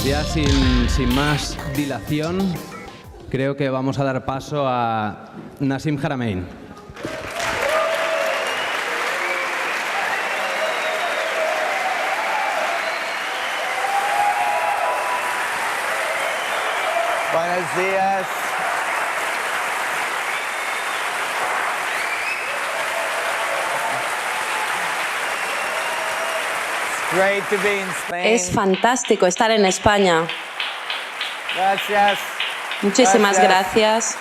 Pues ya sin más dilación, creo que vamos a dar paso a Nassim Haramein. Buenos días. Great to be in Spain. Es fantástico estar en España. Gracias. Muchísimas gracias.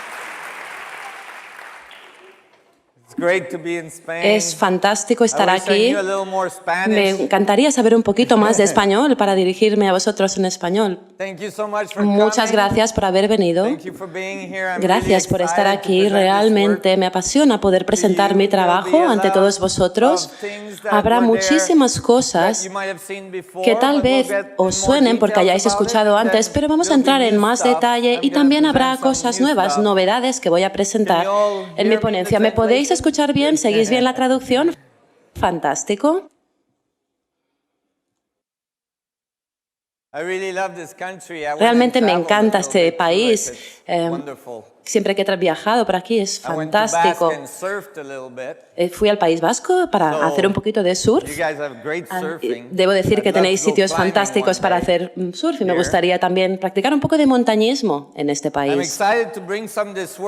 It's great to be in Spain. Es fantástico estar I wish I aquí. knew a little more Spanish. Me encantaría saber un poquito más de español para dirigirme a vosotros en español. Thank you so much for Muchas coming. gracias por haber venido. Thank you for being here. I'm Gracias por really estar excited to aquí. present this Realmente work. me apasiona poder presentar mi trabajo ante todos vosotros. Habrá muchísimas cosas que tal vez os suenen porque hayáis escuchado antes, pero vamos a entrar en más detalle y también habrá cosas nuevas, novedades que voy a presentar en mi ponencia. ¿Me podéis escuchar bien? ¿Seguís bien la traducción? Fantástico. Realmente me encanta este país. Siempre que he viajado por aquí es fantástico. Fui al País Vasco para hacer un poquito de surf. Debo decir que tenéis sitios fantásticos para hacer surf y me gustaría también practicar un poco de montañismo en este país.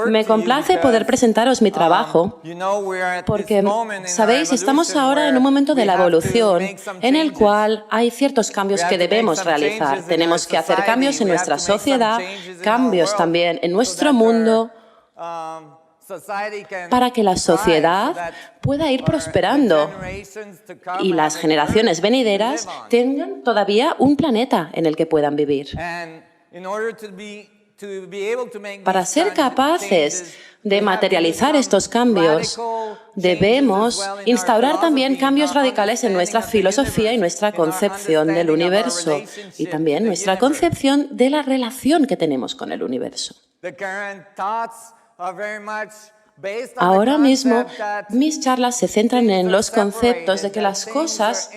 Me complace poder presentaros mi trabajo porque, sabéis, estamos ahora en un momento de la evolución en el cual hay ciertos cambios que debemos realizar. Tenemos que hacer cambios en nuestra sociedad, cambios también en nuestro mundo, para que la sociedad pueda ir prosperando y las generaciones venideras tengan todavía un planeta en el que puedan vivir. Para ser capaces de materializar estos cambios, debemos instaurar también cambios radicales en nuestra filosofía y nuestra concepción del universo y también nuestra concepción de la relación que tenemos con el universo. Ahora mismo, mis charlas se centran en los conceptos de que las cosas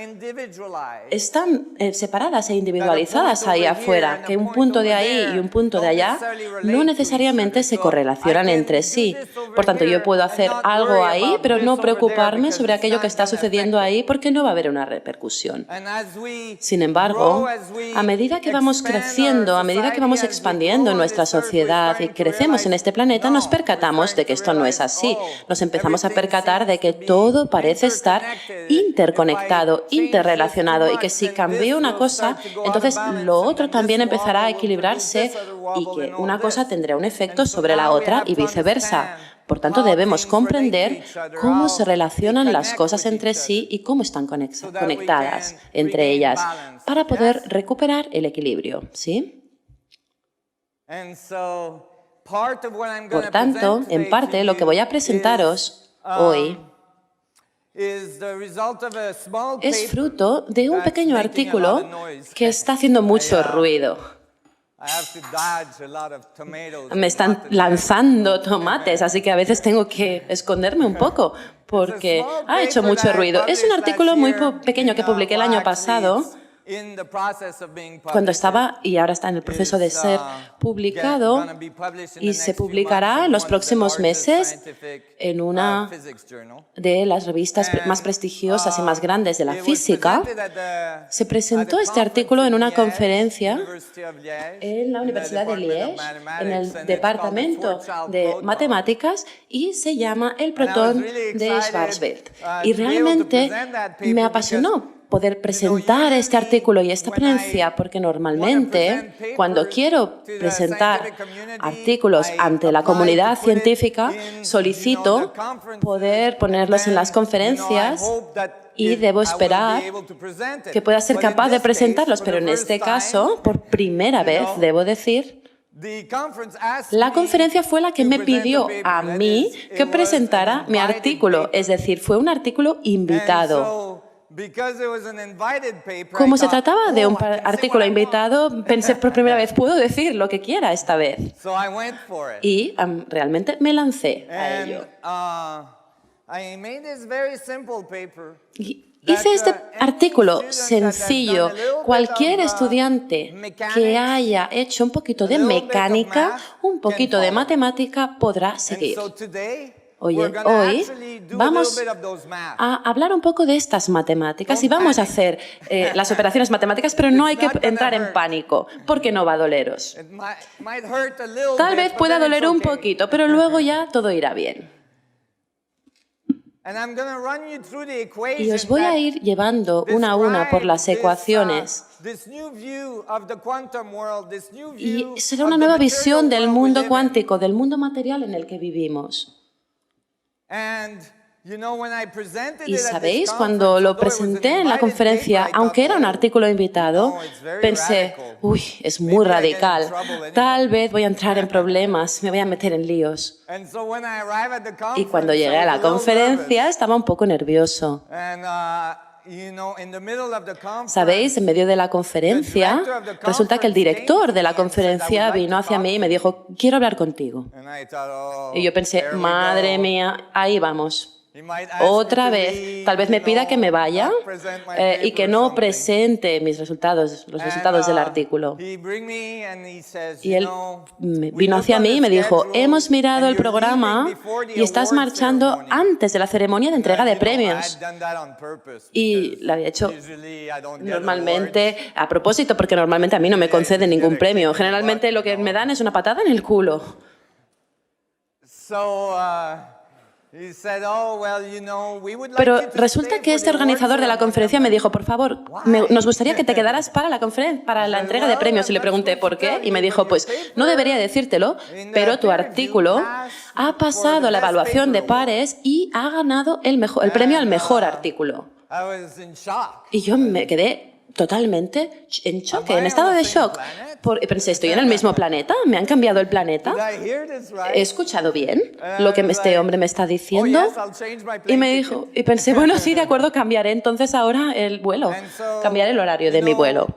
están separadas e individualizadas ahí afuera, que un punto de ahí y un punto de allá no necesariamente se correlacionan entre sí. Por tanto, yo puedo hacer algo ahí, pero no preocuparme sobre aquello que está sucediendo ahí porque no va a haber una repercusión. Sin embargo, a medida que vamos creciendo, a medida que vamos expandiendo nuestra sociedad y crecemos en este planeta, nos percatamos de que esto no es así. Nos empezamos a percatar de que todo parece estar interconectado, interrelacionado y que si cambia una cosa, entonces lo otro también empezará a equilibrarse y que una cosa tendrá un efecto sobre la otra y viceversa. Por tanto, debemos comprender cómo se relacionan las cosas entre sí y cómo están conectadas entre ellas para poder recuperar el equilibrio, ¿sí? Por tanto, en parte, lo que voy a presentaros hoy es fruto de un pequeño artículo que está haciendo mucho ruido. Me están lanzando tomates, así que a veces tengo que esconderme un poco porque ha hecho mucho ruido. Es un artículo muy pequeño que publiqué el año pasado, cuando estaba, y ahora está en el proceso de ser publicado, y se publicará en los próximos meses en una de las revistas más prestigiosas y más grandes de la física. Se presentó este artículo en una conferencia en la Universidad de Liège, en el departamento de matemáticas, y se llama El protón de Schwarzschild. Y realmente me apasionó poder presentar este artículo y esta ponencia, porque normalmente cuando quiero presentar artículos ante la comunidad científica, solicito poder ponerlos en las conferencias y debo esperar que pueda ser capaz de presentarlos, pero en este caso, por primera vez, debo decir, la conferencia fue la que me pidió a mí que presentara mi artículo, es decir, fue un artículo invitado. Como se trataba de un artículo invitado, pensé por primera vez, puedo decir lo que quiera esta vez. Y realmente me lancé a ello. Hice este artículo sencillo. Cualquier estudiante que haya hecho un poquito de mecánica, un poquito de matemática, podrá seguir. Hoy vamos a hablar un poco de estas matemáticas y vamos a hacer las operaciones matemáticas, pero no hay que entrar en pánico, porque no va a doleros. Tal vez pueda doler un poquito, pero luego ya todo irá bien. Y os voy a ir llevando una a una por las ecuaciones. Y será una nueva visión del mundo cuántico, del mundo material en el que vivimos. Y sabéis, cuando lo presenté en la conferencia, aunque era un artículo invitado, pensé, uy, es muy radical, tal vez voy a entrar en problemas, me voy a meter en líos. Y cuando llegué a la conferencia estaba un poco nervioso. Sabéis, en medio de la conferencia, resulta que el director de la conferencia vino hacia mí y me dijo, quiero hablar contigo. Y yo pensé, madre mía, ahí vamos. Otra vez, tal vez me pida que me vaya y que no presente mis resultados, los resultados del artículo. Y él vino hacia mí y me dijo, hemos mirado el programa y estás marchando antes de la ceremonia de entrega de premios. Y lo había hecho normalmente a propósito, porque normalmente a mí no me conceden ningún premio. Generalmente lo que me dan es una patada en el culo. Pero resulta que este organizador de la conferencia me dijo, por favor, nos gustaría que te quedaras para la entrega de premios. Y le pregunté, ¿por qué? Y me dijo, pues no debería decírtelo, pero tu artículo ha pasado la evaluación de pares y ha ganado el premio al mejor artículo. Y yo me quedé totalmente en shock, en estado de shock. Pensé, ¿estoy en el mismo planeta? ¿Me han cambiado el planeta? ¿He escuchado bien lo que este hombre me está diciendo? Y me dijo, y pensé, bueno, sí, de acuerdo, cambiaré entonces ahora el vuelo, cambiaré el horario de mi vuelo.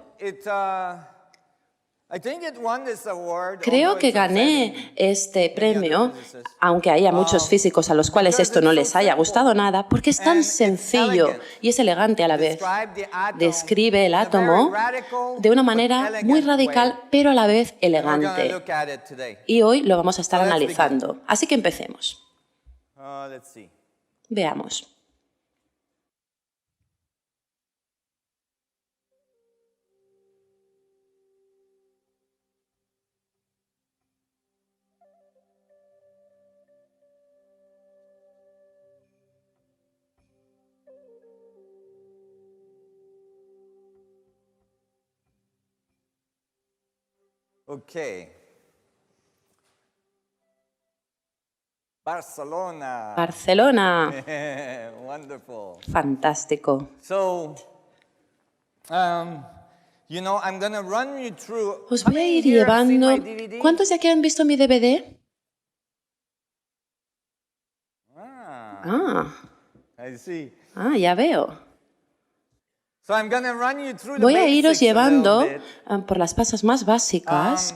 Creo que gané este premio, aunque haya muchos físicos a los cuales esto no les haya gustado nada, porque es tan sencillo y es elegante a la vez. Describe el átomo de una manera muy radical, pero a la vez elegante. Y hoy lo vamos a estar analizando. Así que empecemos. Veamos. Okay. Barcelona. Barcelona. Wonderful. Fantástico. I'm going to run you through. Os voy a ir llevando. ¿Cuántos de aquí han visto mi DVD? I see. Ya veo. Voy a iros llevando por las cosas más básicas.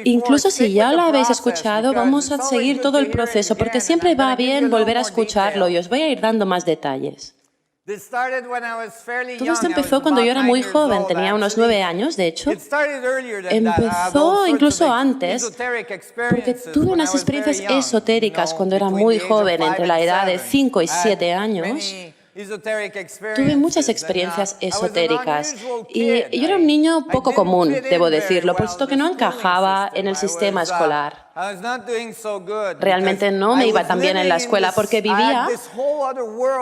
Incluso si ya lo habéis escuchado, vamos a seguir todo el proceso, porque siempre va bien volver a escucharlo y os voy a ir dando más detalles. Todo esto empezó cuando yo era muy joven, tenía unos 9 años, de hecho. Empezó incluso antes, porque tuve unas experiencias esotéricas cuando era muy joven, entre la edad de 5 y 7 años. Tuve muchas experiencias esotéricas y yo era un niño poco común, debo decirlo, puesto que no encajaba en el sistema escolar. Realmente no me iba tan bien en la escuela porque vivía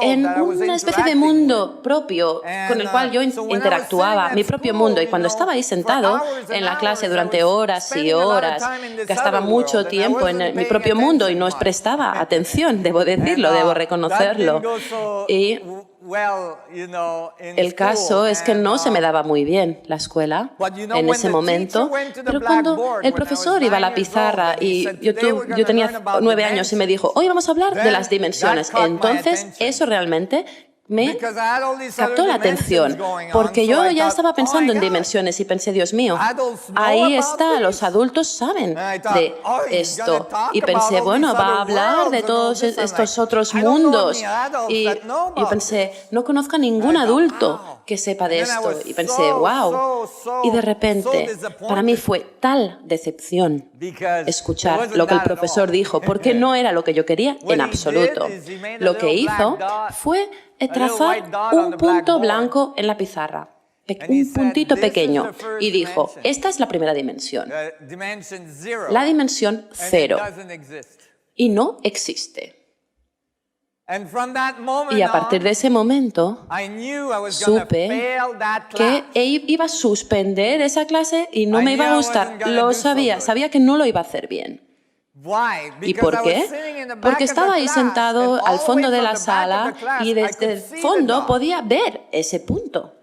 en una especie de mundo propio con el cual yo interactuaba, mi propio mundo. Y cuando estaba ahí sentado en la clase durante horas y horas, gastaba mucho tiempo en mi propio mundo y no os prestaba atención, debo decirlo, debo reconocerlo. Y el caso es que no se me daba muy bien la escuela en ese momento, pero cuando el profesor iba a la pizarra y yo tenía 9 años y me dijo, hoy vamos a hablar de las dimensiones, entonces eso realmente me because I had all these captó other la atención, dimensions going on, porque so yo I ya thought, estaba "Oh pensando my en God, dimensiones y pensé, Dios mío, adults know ahí about está, this." los adultos saben And I thought, de "Oh, he's gonna esto. talk Y pensé, about all bueno, these va a other hablar de worlds and all todos this." I'm estos like, otros "I don't know mundos. any adults Y that know yo about pensé, this." no conozco a ningún And I thought, adulto "Wow." que sepa de And then I esto. was Y pensé, wow. Y de so repente, para mí disappointed fue tal decepción because it escuchar wasn't lo que el that at profesor all. dijo, porque no era lo que yo quería What en he absoluto. did is he made a Lo que little hizo black dot, fue a little trazar white dot on un the punto blackboard. blanco en la pizarra, And he un said, puntito "This is pequeño, the first y dijo, dimension. esta es la primera dimensión, Dimension 0. la dimensión And it 0, doesn't exist. y no existe. And from that moment Y a partir de ese momento, I knew I was gonna supe fail that que class. iba a suspender esa clase y no I me iba knew a I gustar. wasn't gonna Lo do so sabía, good. sabía que no lo iba a hacer bien. Why? ¿Y Because por I was qué? sitting in the back Porque of the estaba ahí class, sentado and al all the fondo way de from la the back of sala the class, y I desde could el see the fondo dot. podía ver ese punto.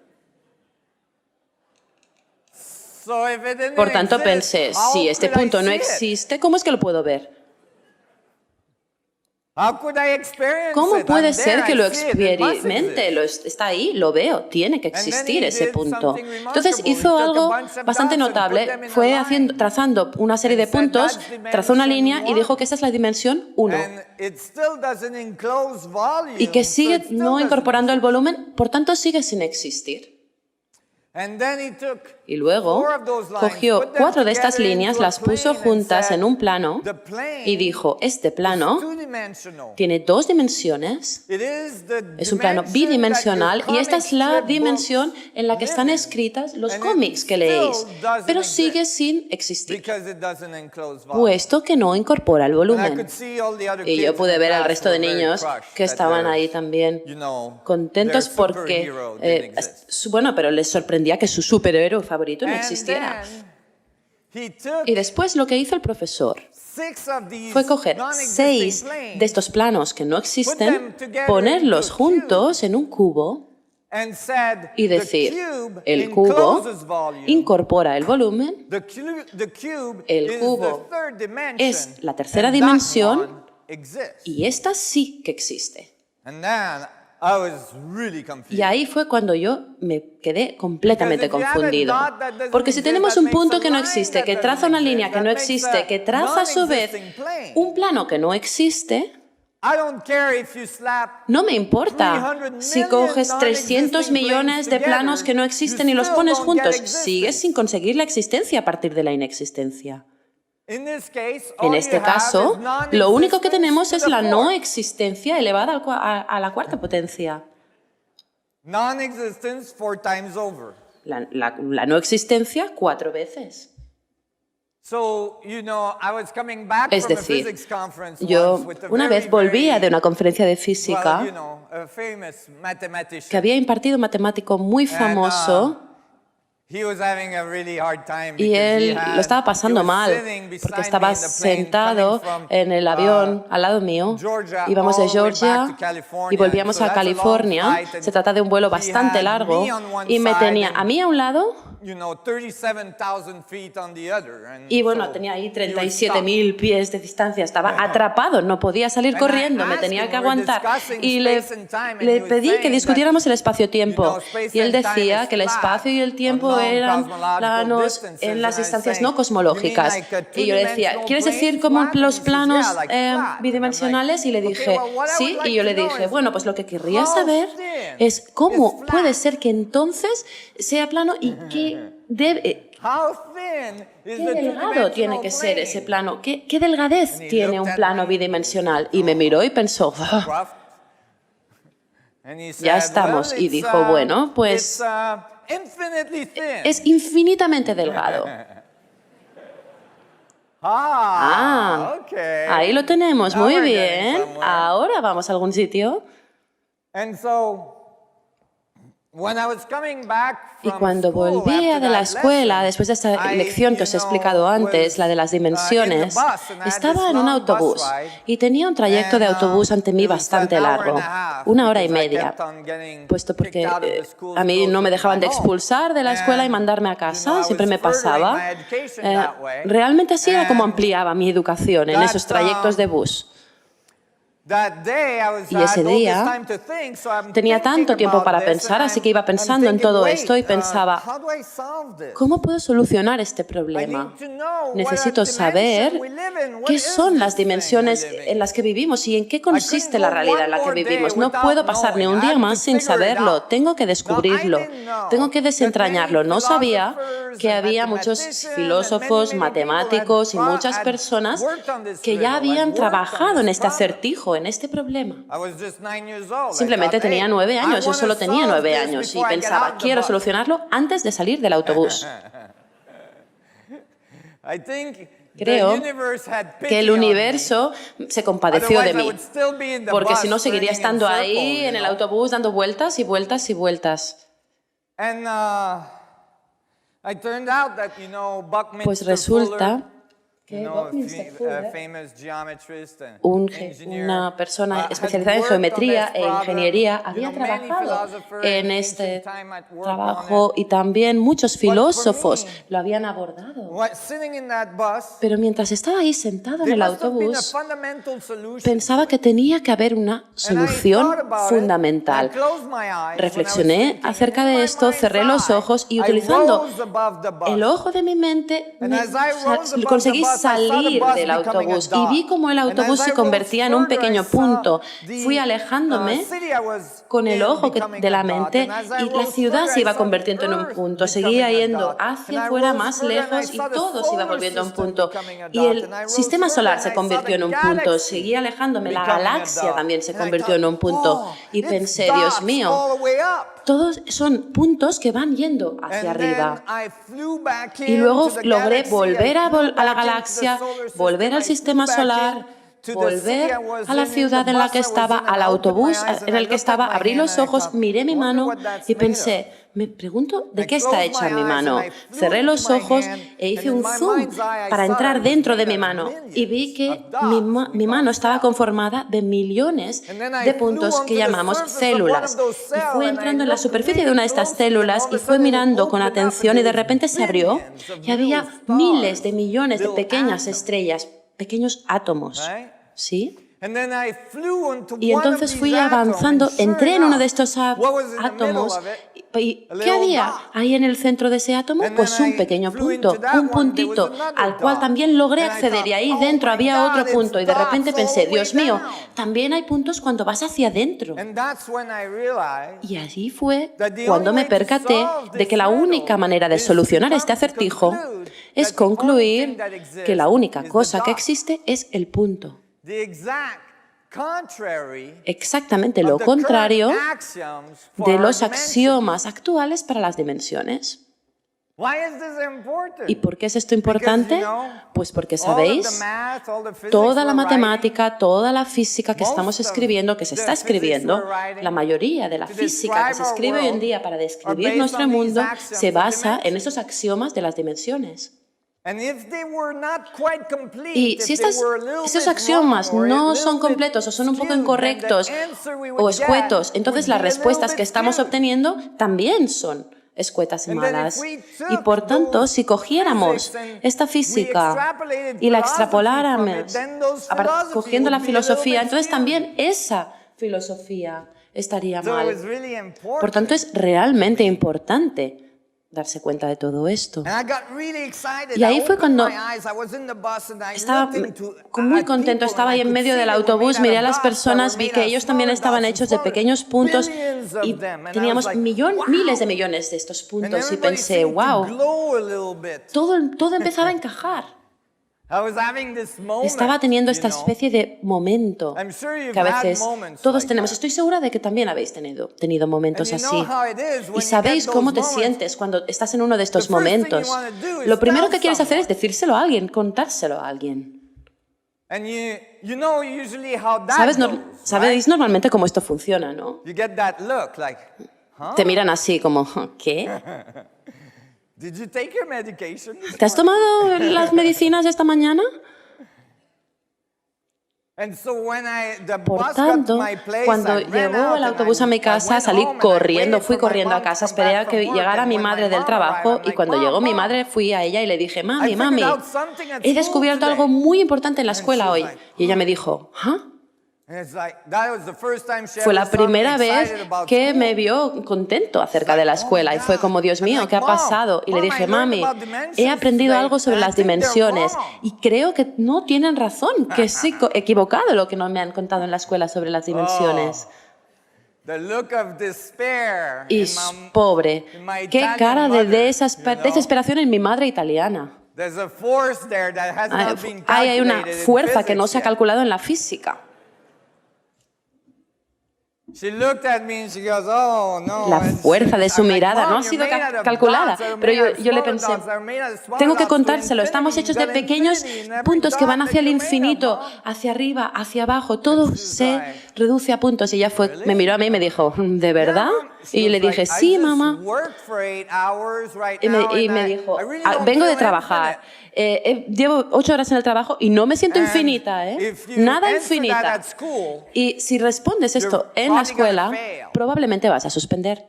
So if it didn't Por tanto, exist, pensé, how si este could I punto no see it? existe, ¿cómo es que lo puedo ver? How could I experience ¿Cómo it? puede I'm ser there, que lo I see it, it must experimente? exist. Está ahí, lo veo, tiene que And then existir he ese did punto. something Entonces remarkable. hizo He took a algo bunch of bastante dots and put notable, them in a fue line. trazando una serie de And said, puntos, "That's trazó una dimension línea y one." dijo que esa es la dimensión 1 And it still doesn't enclose volume, y que so sigue it still no doesn't incorporando el exist. volumen, por tanto sigue sin existir. And then he took Y luego 4 of those lines, cogió put them 4 de estas together líneas, into a las puso plane and juntas said, en un plano "The plane y dijo, este plano is two-dimensional. tiene 2 dimensiones, It is the es un plano dimension bidimensional that your y esta es la comic strip dimensión books en la que están live in, escritas los and it cómics que still leéis, doesn't pero exist sigue sin existir, because it doesn't enclose volume." puesto que no incorpora el And I volumen. could see all the other Y kids yo in pude the ver al class resto de were very niños crushed que that estaban their, ahí también contentos their porque, superhero didn't exist. bueno, pero les sorprendía que su superhéroe favorito no And existiera. then he took Y después lo que hizo el profesor 6 of these fue coger non-existing 6 planes de estos planos que no existen, them together ponerlos into a juntos en un cubo and said, y "The decir, cube el cubo encloses volume. incorpora el volumen, The cube el is cubo the third dimension, es la tercera and that dimensión, one exists." y esta sí que existe. And then I was really confused. Y ahí fue cuando yo me quedé completamente Because if you have a confundido. dot that doesn't Porque si exist, tenemos that un makes punto a que no line existe, that que traza doesn't una línea exist, que no that makes existe, a que traza a su vez non-existing plane. un plano que no existe, I don't care if you slap no me importa 300 si million coges 300 non-existing millones de planes planos que no together, existen y you los still pones don't juntos. get existence. Sigues sin conseguir la existencia a partir de la inexistencia. In this case, En all este you have caso, is lo único que non-existence tenemos to es the la no fourth. existencia elevada a la cuarta potencia. Non-existence 4 times over. La no existencia 4 veces. So, I was coming back Es from a decir, physics conference yo once with a una very, vez volvía de very, una conferencia de física a famous mathematician. que había impartido un matemático muy famoso He was having a really hard time y because él lo estaba pasando mal porque estaba sentado en el avión al lado mío. Georgia Íbamos de all the way Georgia back to California, y volvíamos so a that's a long California. flight, and Se trata de un vuelo he bastante had largo me on one y me side tenía and, a mí a un lado 37,000 feet on the other. And y bueno, so tenía ahí he was stuck. 37.000 pies de distancia. Estaba atrapado, no podía salir And corriendo, I me asked tenía him, que we were aguantar. discussing Y space and time, and le he was pedí que saying discutiéramos that, el espacio-tiempo. space Y él and time decía is que el flat espacio y el tiempo on eran non-cosmological planos distances, en las and I was distancias saying, no cosmológicas. "You mean like a Y yo le decía, two-dimensional ¿quieres decir plane como flat?" los And he says, planos "Yeah, like flat." And I'm like, bidimensionales? Y le "Okay, dije, well, what I sí. would like Y yo to le know dije, is bueno, pues lo que querría how saber thin es cómo is puede flat? ser que entonces sea plano y qué debe... How thin is ¿Qué the delgado tiene two-dimensional que ser ese plane? plano? ¿Qué delgadez And he tiene looked un at plano me. bidimensional? Y me miró y pensó, "Ah, Rough. And he ya said, estamos." "Well, Y it's, dijo, bueno, pues it's, infinitely thin." es infinitamente delgado. Okay. Ahí lo tenemos, Now muy we're getting bien. somewhere. Ahora vamos a algún sitio. And so, when I was coming back Y from cuando school volvía after de la that escuela, lesson, después de esta I, lección que os he explicado antes, la de las dimensiones, in the bus, and I had estaba this en un long autobús bus ride, y tenía un trayecto de and, autobús ante mí it was bastante an hour and largo, a half, 1 hora y because I media, kept on getting puesto porque kicked out of the school a mí no me to dejaban de my home. expulsar de la escuela y And, mandarme a I casa, was siempre me furthering pasaba. my education that way. Realmente así era como And ampliaba mi educación en that, esos trayectos de bus. Y ese día tenía tanto tiempo para pensar, así que iba pensando en todo esto y pensaba, ¿cómo puedo solucionar este problema? Necesito saber qué son las dimensiones en las que vivimos y en qué consiste la realidad en la que vivimos. No puedo pasar ni un día más sin saberlo. Tengo que descubrirlo. Tengo que desentrañarlo. No sabía que había muchos filósofos, matemáticos y muchas personas que ya habían trabajado en este acertijo, en este problema. Simplemente tenía 9 años, yo solo tenía 9 años y pensaba, quiero solucionarlo antes de salir del autobús. Creo que el universo se compadeció de mí, porque si no seguiría estando ahí en el autobús dando vueltas y vueltas y vueltas. Pues resulta que una persona especializada en geometría e ingeniería había trabajado en este trabajo y también muchos filósofos lo habían abordado. Pero mientras estaba ahí sentado en el autobús, pensaba que tenía que haber una solución fundamental. Reflexioné acerca de esto, cerré los ojos y utilizando el ojo de mi mente conseguí salir del autobús y vi cómo el autobús se convertía en un pequeño punto. Fui alejándome con el ojo de la mente y la ciudad se iba convirtiendo en un punto. Seguía yendo hacia afuera, más lejos y todo se iba volviendo un punto. Y el sistema solar se convirtió en un punto. Seguía alejándome, la galaxia también se convirtió en un punto. Y pensé, Dios mío, todos son puntos que van yendo hacia arriba. Y luego logré volver a la galaxia, volver al sistema solar, volver a la ciudad en la que estaba, al autobús en el que estaba, abrí los ojos, miré mi mano y pensé, me pregunto de qué está hecha mi mano. Cerré los ojos e hice un zoom para entrar dentro de mi mano y vi que mi mano estaba conformada de millones de puntos que llamamos células. Y fui entrando en la superficie de una de estas células y fui mirando con atención y de repente se abrió y había miles de millones de pequeñas estrellas, pequeños átomos. ¿Sí? Y entonces fui avanzando, entré en uno de estos átomos. ¿Y qué había ahí en el centro de ese átomo? Pues un pequeño punto, un puntito, al cual también logré acceder. Y ahí dentro había otro punto. Y de repente pensé, Dios mío, también hay puntos cuando vas hacia adentro. Y allí fue cuando me percaté de que la única manera de solucionar este acertijo es concluir que la única cosa que existe es el punto. Exactamente lo contrario de los axiomas actuales para las dimensiones. ¿Y por qué es esto importante? Pues porque, ¿sabéis? Toda la matemática, toda la física que estamos escribiendo, que se está escribiendo, la mayoría de la física que se escribe hoy en día para describir nuestro mundo se basa en esos axiomas de las dimensiones. Y si esos axiomas no son completos o son un poco incorrectos o escuetos, entonces las respuestas que estamos obteniendo también son escuetas y malas. Y por tanto, si cogiéramos esta física y la extrapoláramos, cogiendo la filosofía, entonces también esa filosofía estaría mal. Por tanto, es realmente importante darse cuenta de todo esto. Y ahí fue cuando estaba muy contento, estaba ahí en medio del autobús, miré a las personas, vi que ellos también estaban hechos de pequeños puntos y teníamos miles de millones de estos puntos y pensé, wow, todo empezaba a encajar. Estaba teniendo esta especie de momento que a veces todos tenemos. Estoy segura de que también habéis tenido momentos así. Y sabéis cómo te sientes cuando estás en uno de estos momentos. Lo primero que quieres hacer es decírselo a alguien, contárselo a alguien. Sabéis normalmente cómo esto funciona, ¿no? Te miran así como, ¿qué? ¿Te has tomado las medicinas esta mañana? Por tanto, cuando llegó el autobús a mi casa, salí corriendo, fui corriendo a casa, esperé a que llegara mi madre del trabajo y cuando llegó mi madre fui a ella y le dije, mami, he descubierto algo muy importante en la escuela hoy. Y ella me dijo, ¿ah? Fue la primera vez que me vio contento acerca de la escuela y fue como, Dios mío, ¿qué ha pasado? Y le dije, mami, he aprendido algo sobre las dimensiones y creo que no tienen razón, que sí equivocado lo que no me han contado en la escuela sobre las dimensiones. Y pobre, qué cara de desesperación en mi madre italiana. Hay una fuerza que no se ha calculado en la física. La fuerza de su mirada no ha sido calculada, pero yo le pensé, tengo que contárselo, estamos hechos de pequeños puntos que van hacia el infinito, hacia arriba, hacia abajo, todo se reduce a puntos. Y ella me miró a mí y me dijo, ¿de verdad? Y le dije, sí, mamá. Y me dijo, vengo de trabajar. Llevo 8 horas en el trabajo y no me siento infinita, nada infinita. Y si respondes esto en la escuela, probablemente vas a suspender.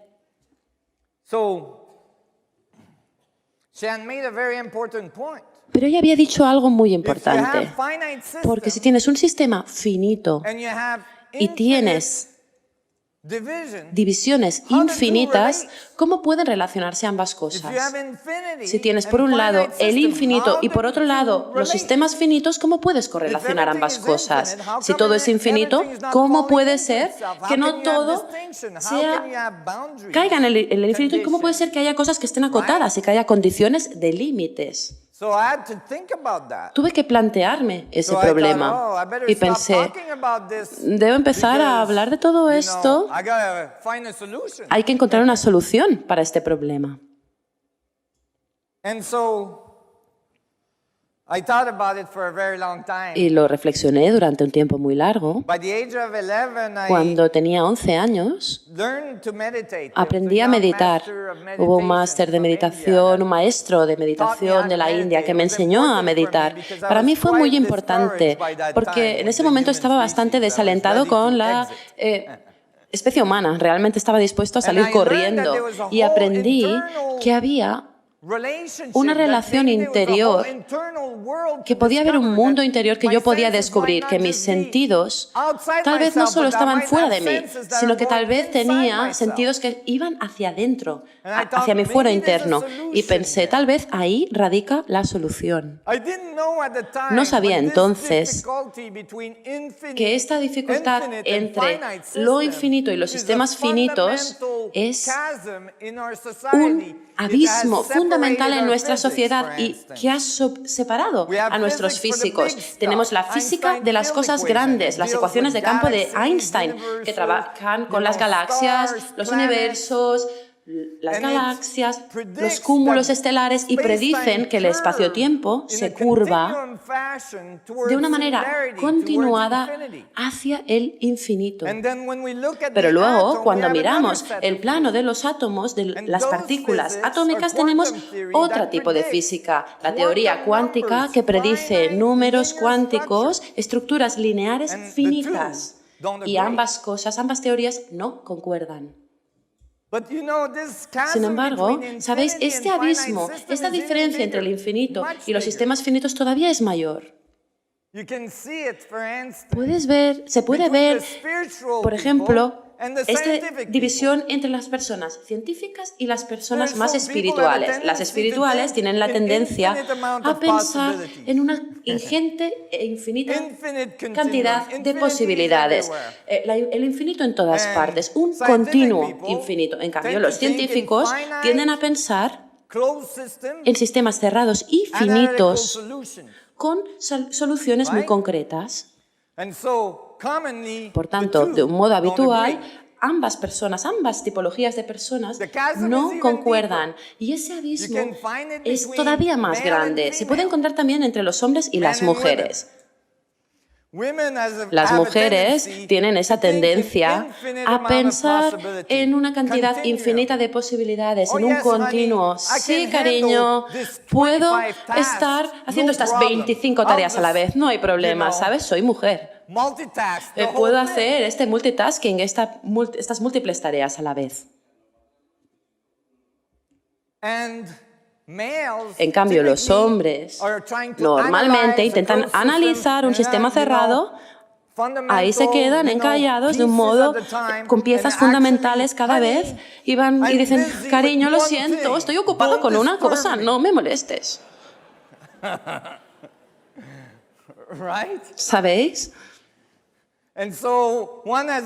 Pero ella había dicho algo muy importante, porque si tienes un sistema finito y tienes divisiones infinitas, ¿cómo pueden relacionarse ambas cosas? Si tienes por un lado el infinito y por otro lado los sistemas finitos, ¿cómo puedes correlacionar ambas cosas? Si todo es infinito, ¿cómo puede ser que no todo caiga en el infinito? ¿Y cómo puede ser que haya cosas que estén acotadas y que haya condiciones de límites? Tuve que plantearme ese problema y pensé, debo empezar a hablar de todo esto. Hay que encontrar una solución para este problema. Y lo reflexioné durante un tiempo muy largo. Cuando tenía 11 años, aprendí a meditar. Hubo un máster de meditación, un maestro de meditación de la India que me enseñó a meditar. Para mí fue muy importante porque en ese momento estaba bastante desalentado con la especie humana. Realmente estaba dispuesto a salir corriendo y aprendí que había una relación interior, que podía haber un mundo interior que yo podía descubrir, que mis sentidos tal vez no solo estaban fuera de mí, sino que tal vez tenía sentidos que iban hacia adentro, hacia mi fuero interno. Y pensé, tal vez ahí radica la solución. No sabía entonces que esta dificultad entre lo infinito y los sistemas finitos es un abismo fundamental en nuestra sociedad y que ha separado a nuestros físicos. Tenemos la física de las cosas grandes, las ecuaciones de campo de Einstein, que trabajan con las galaxias, los universos, las galaxias, los cúmulos estelares y predicen que el espacio-tiempo se curva de una manera continuada hacia el infinito. Pero luego, cuando miramos el plano de los átomos, de las partículas atómicas, tenemos otro tipo de física, la teoría cuántica, que predice números cuánticos, estructuras lineares finitas. Y ambas teorías no concuerdan. Sin embargo, ¿sabéis? Este abismo, esta diferencia entre el infinito y los sistemas finitos todavía es mayor. Se puede ver, por ejemplo, esta división entre las personas científicas y las personas más espirituales. Las espirituales tienen la tendencia a pensar en una ingente e infinita cantidad de posibilidades. El infinito en todas partes, un continuo infinito. En cambio, los científicos tienden a pensar en sistemas cerrados y finitos con soluciones muy concretas. Por tanto, de un modo habitual, ambas tipologías de personas no concuerdan y ese abismo es todavía más grande. Se puede encontrar también entre los hombres y las mujeres. Las mujeres tienen esa tendencia a pensar en una cantidad infinita de posibilidades, en un continuo. Sí, cariño, puedo estar haciendo estas 25 tareas a la vez, no hay problema, ¿sabes? Soy mujer. Puedo hacer este multitasking, estas múltiples tareas a la vez. En cambio, los hombres normalmente intentan analizar un sistema cerrado ahí se quedan encallados de un modo, con piezas fundamentales cada vez, y van y dicen, cariño, lo siento, estoy ocupado con una cosa, no me molestes. ¿Sabéis?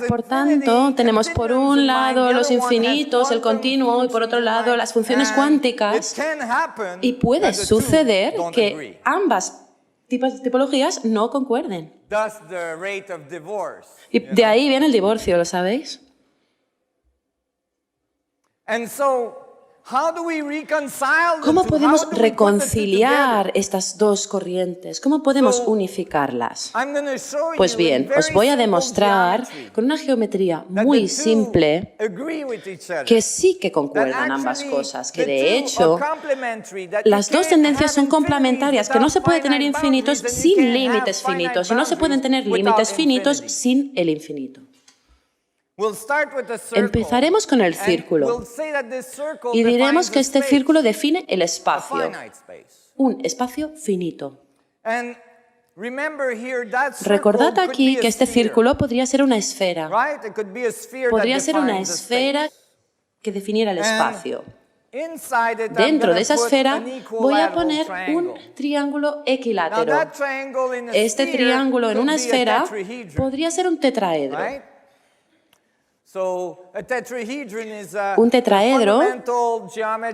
Por tanto, tenemos por un lado los infinitos, el continuo, y por otro lado las funciones cuánticas, y puede suceder que ambas tipologías no concuerden. Y de ahí viene el divorcio, ¿lo sabéis? ¿Cómo podemos reconciliar estas dos corrientes? ¿Cómo podemos unificarlas? Pues bien, os voy a demostrar con una geometría muy simple que sí que concuerdan ambas cosas, que de hecho las dos tendencias son complementarias, que no se puede tener infinitos sin límites finitos y no se pueden tener límites finitos sin el infinito. Empezaremos con el círculo y diremos que este círculo define el espacio, un espacio finito. Recordad aquí que este círculo podría ser una esfera. Podría ser una esfera que definiera el espacio. Dentro de esa esfera voy a poner un triángulo equilátero. Este triángulo en una esfera podría ser un tetraedro. Un tetraedro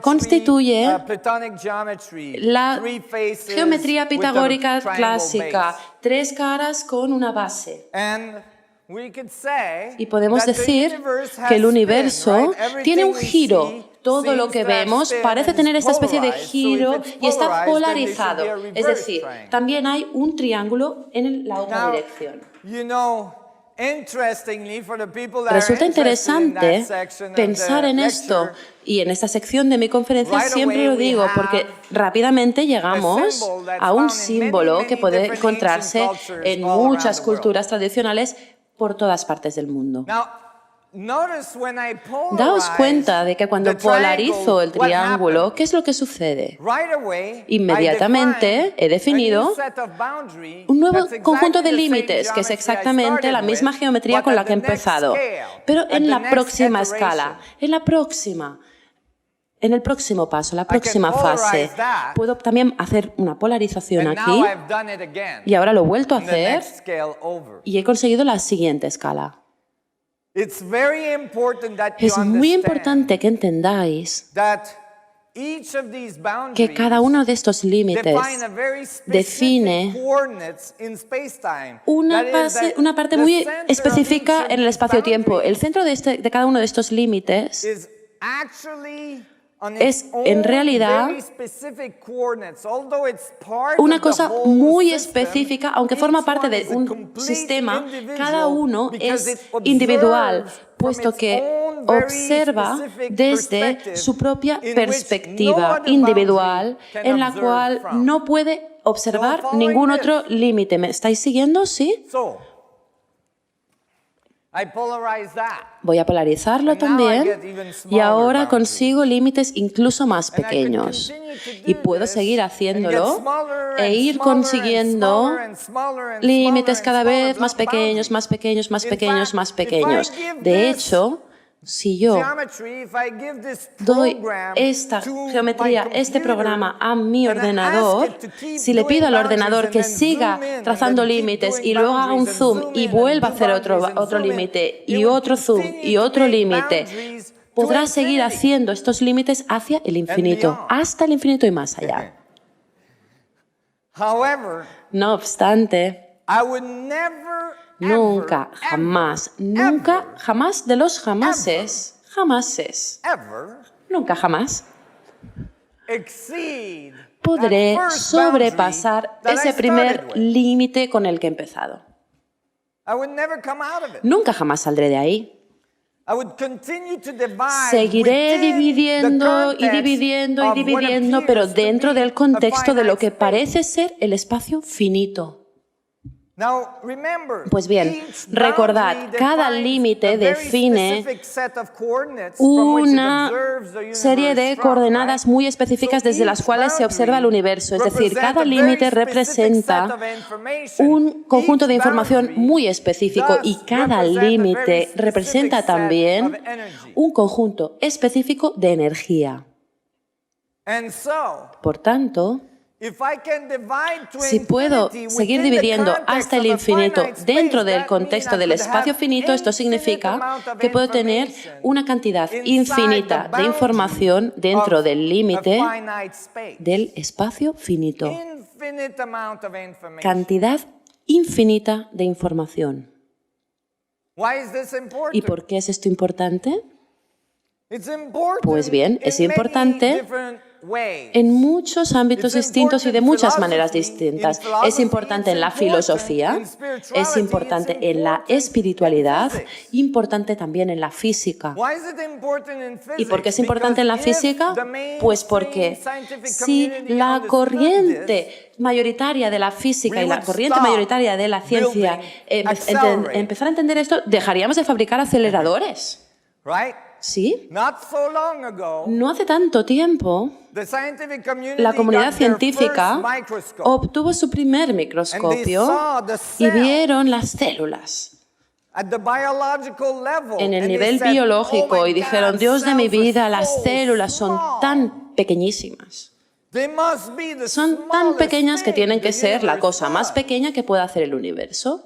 constituye la geometría pitagórica clásica, tres caras con una base. Y podemos decir que el universo tiene un giro. Todo lo que vemos parece tener esta especie de giro y está polarizado. Es decir, también hay un triángulo en la otra dirección. Resulta interesante pensar en esto, y en esta sección de mi conferencia siempre lo digo porque rápidamente llegamos a un símbolo que puede encontrarse en muchas culturas tradicionales por todas partes del mundo. Daos cuenta de que cuando polarizo el triángulo, ¿qué es lo que sucede? Inmediatamente he definido un nuevo conjunto de límites, que es exactamente la misma geometría con la que he empezado, pero en la próxima escala, en el próximo paso, la próxima fase. Puedo también hacer una polarización aquí, y ahora lo he vuelto a hacer, y he conseguido la siguiente escala. Es muy importante que entendáis que cada uno de estos límites define una parte muy específica en el espacio-tiempo. El centro de cada uno de estos límites es en realidad una cosa muy específica, aunque forma parte de un sistema, cada uno es individual, puesto que observa desde su propia perspectiva individual, en la cual no puede observar ningún otro límite. ¿Me estáis siguiendo? ¿Sí? Voy a polarizarlo también, y ahora consigo límites incluso más pequeños. Y puedo seguir haciéndolo e ir consiguiendo límites cada vez más pequeños, más pequeños, más pequeños, más pequeños. De hecho, si yo doy esta geometría, este programa a mi ordenador, si le pido al ordenador que siga trazando límites y luego haga un zoom y vuelva a hacer otro límite y otro zoom y otro límite, podrá seguir haciendo estos límites hacia el infinito, hasta el infinito y más allá. No obstante, nunca, jamás, nunca, jamás de los jamases, nunca jamás podré sobrepasar ese primer límite con el que he empezado. Nunca jamás saldré de ahí. Seguiré dividiendo y dividiendo y dividiendo, pero dentro del contexto de lo que parece ser el espacio finito. Pues bien, recordad, cada límite define una serie de coordenadas muy específicas desde las cuales se observa el universo. Es decir, cada límite representa un conjunto de información muy específico y cada límite representa también un conjunto específico de energía. Por tanto, si puedo seguir dividiendo hasta el infinito dentro del contexto del espacio finito, esto significa que puedo tener una cantidad infinita de información dentro del límite del espacio finito. Cantidad infinita de información. ¿Y por qué es esto importante? Pues bien, es importante en muchos ámbitos distintos y de muchas maneras distintas. Es importante en la filosofía, es importante en la espiritualidad, importante también en la física. ¿Y por qué es importante en la física? Pues porque si la corriente mayoritaria de la física y la corriente mayoritaria de la ciencia empezara a entender esto, dejaríamos de fabricar aceleradores. ¿Sí? No hace tanto tiempo, la comunidad científica obtuvo su primer microscopio y vieron las células en el nivel biológico y dijeron, Dios de mi vida, las células son tan pequeñísimas. Son tan pequeñas que tienen que ser la cosa más pequeña que pueda hacer el universo.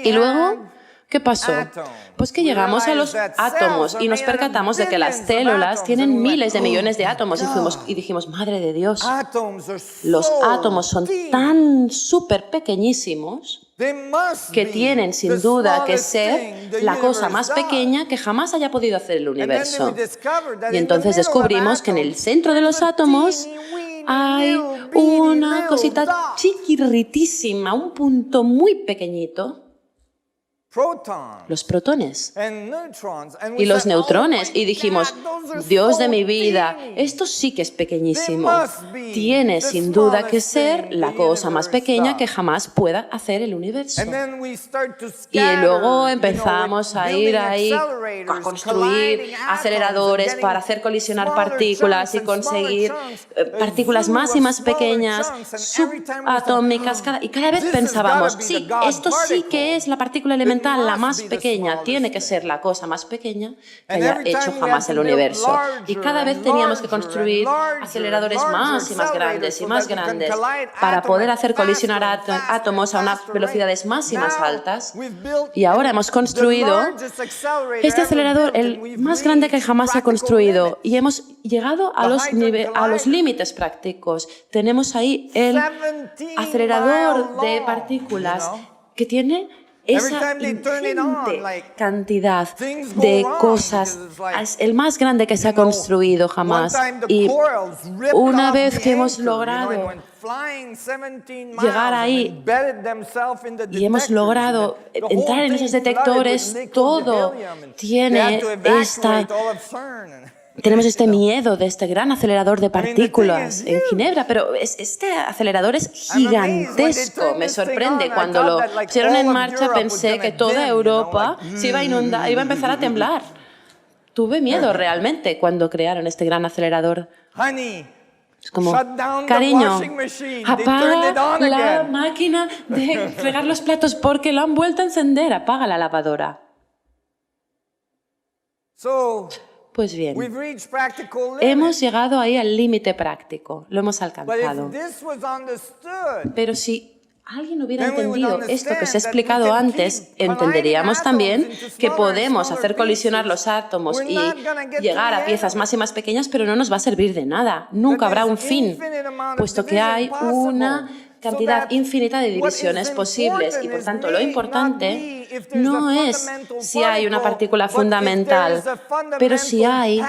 Y luego, ¿qué pasó? Pues que llegamos a los átomos y nos percatamos de que las células tienen miles de millones de átomos y dijimos, madre de Dios, los átomos son tan súper pequeñísimos que tienen sin duda que ser la cosa más pequeña que jamás haya podido hacer el universo. Y entonces descubrimos que en el centro de los átomos hay una cosita chiquirritísima, un punto muy pequeñito, los protones y los neutrones. Y dijimos, Dios de mi vida, esto sí que es pequeñísimo. Tiene sin duda que ser la cosa más pequeña que jamás pueda hacer el universo. Y luego empezamos a ir ahí a construir aceleradores para hacer colisionar partículas y conseguir partículas más y más pequeñas, subatómicas, y cada vez pensábamos, sí, esto sí que es la partícula elemental, la más pequeña, tiene que ser la cosa más pequeña que haya hecho jamás el universo. Y cada vez teníamos que construir aceleradores más y más grandes para poder hacer colisionar átomos a unas velocidades más y más altas. Y ahora hemos construido este acelerador, el más grande que jamás se ha construido, y hemos llegado a los límites prácticos. Tenemos ahí el acelerador de partículas que tiene esa ingente cantidad de cosas. Es el más grande que se ha construido jamás. Y una vez que hemos logrado llegar ahí y hemos logrado entrar en esos detectores, todo tiene tenemos este miedo de este gran acelerador de partículas en Ginebra, pero este acelerador es gigantesco. Me sorprende. Cuando lo pusieron en marcha pensé que toda Europa se iba a inundar, iba a empezar a temblar. Tuve miedo realmente cuando crearon este gran acelerador. Es como, cariño, apaga la máquina de fregar los platos porque lo han vuelto a encender. Apaga la lavadora. Pues bien, hemos llegado ahí al límite práctico, lo hemos alcanzado. Pero si alguien hubiera entendido esto que os he explicado antes, entenderíamos también que podemos hacer colisionar los átomos y llegar a piezas más y más pequeñas, pero no nos va a servir de nada. Nunca habrá un fin, puesto que hay una cantidad infinita de divisiones posibles y, por tanto, lo importante no es si hay una partícula fundamental, pero si hay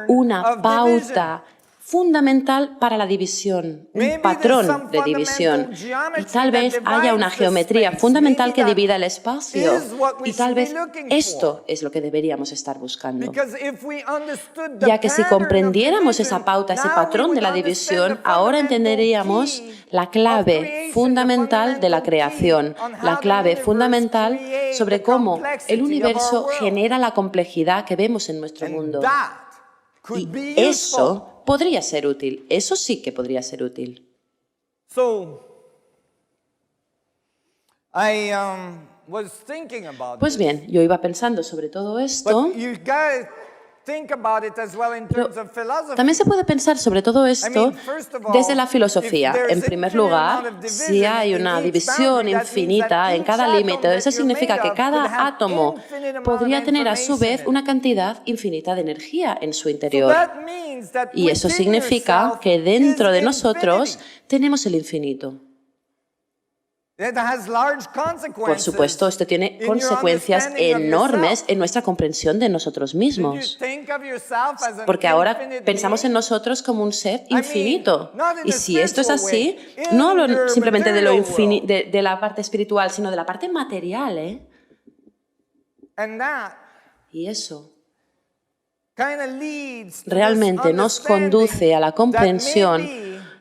una pauta fundamental para la división, un patrón de división. Y tal vez haya una geometría fundamental que divida el espacio. Y tal vez esto es lo que deberíamos estar buscando. Ya que si comprendiéramos esa pauta, ese patrón de la división, ahora entenderíamos la clave fundamental de la creación, la clave fundamental sobre cómo el universo genera la complejidad que vemos en nuestro mundo. Y eso podría ser útil, eso sí que podría ser útil. Pues bien, yo iba pensando sobre todo esto, pero también se puede pensar sobre todo esto desde la filosofía. En primer lugar, si hay una división infinita en cada límite, eso significa que cada átomo podría tener a su vez una cantidad infinita de energía en su interior. Y eso significa que dentro de nosotros tenemos el infinito. Por supuesto, esto tiene consecuencias enormes en nuestra comprensión de nosotros mismos. Porque ahora pensamos en nosotros como un ser infinito. Y si esto es así, no hablo simplemente de, de la parte espiritual, sino de la parte material, ¿eh? Y eso realmente nos conduce a la comprensión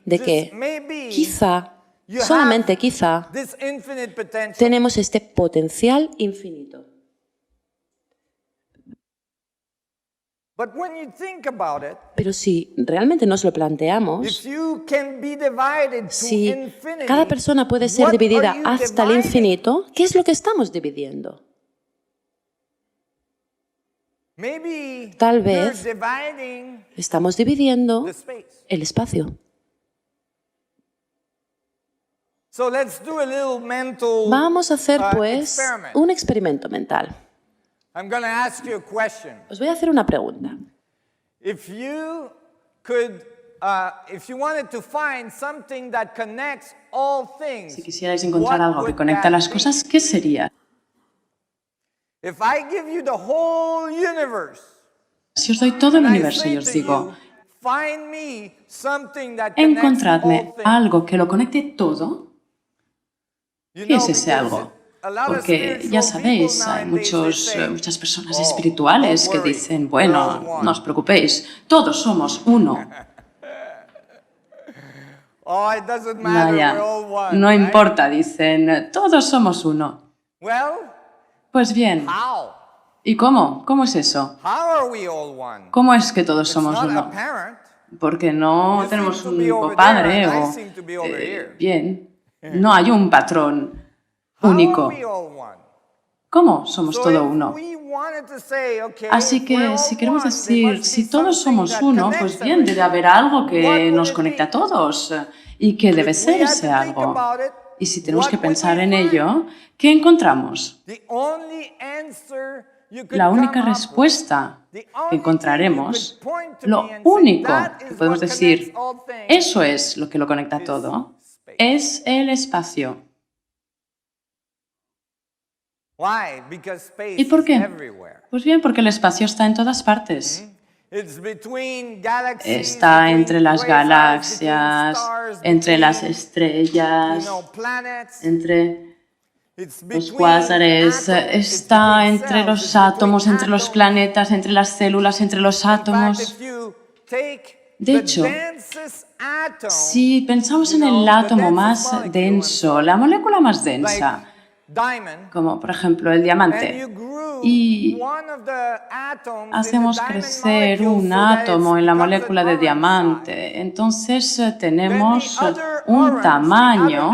de que quizá, solamente quizá, tenemos este potencial infinito. Pero si realmente nos lo planteamos, si cada persona puede ser dividida hasta el infinito, ¿qué es lo que estamos dividiendo? Tal vez estamos dividiendo el espacio. Vamos a hacer, pues, un experimento mental. Os voy a hacer una pregunta. Si quisierais encontrar algo que conecta las cosas, ¿qué sería? Si os doy todo el universo y os digo, encontradme algo que lo conecte todo, ¿qué es ese algo? Porque ya sabéis, hay muchas personas espirituales que dicen, bueno, no os preocupéis, todos somos uno. Vaya, no importa, dicen, todos somos uno. Pues bien, ¿y cómo? ¿Cómo es eso? ¿Cómo es que todos somos uno? Porque no tenemos un único padre o... bien, no hay un patrón único. ¿Cómo somos todo uno? Así que si queremos decir, si todos somos uno, pues bien, debe haber algo que nos conecte a todos. ¿Y qué debe ser ese algo? Y si tenemos que pensar en ello, ¿qué encontramos? La única respuesta que encontraremos, lo único que podemos decir, eso es lo que lo conecta todo, es el espacio. ¿Y por qué? Pues bien, porque el espacio está en todas partes. Está entre las galaxias, entre las estrellas, entre los cuásares, está entre los átomos, entre los planetas, entre las células, entre los átomos. De hecho, si pensamos en el átomo más denso, la molécula más densa, como por ejemplo el diamante, y hacemos crecer un átomo en la molécula de diamante, entonces tenemos un tamaño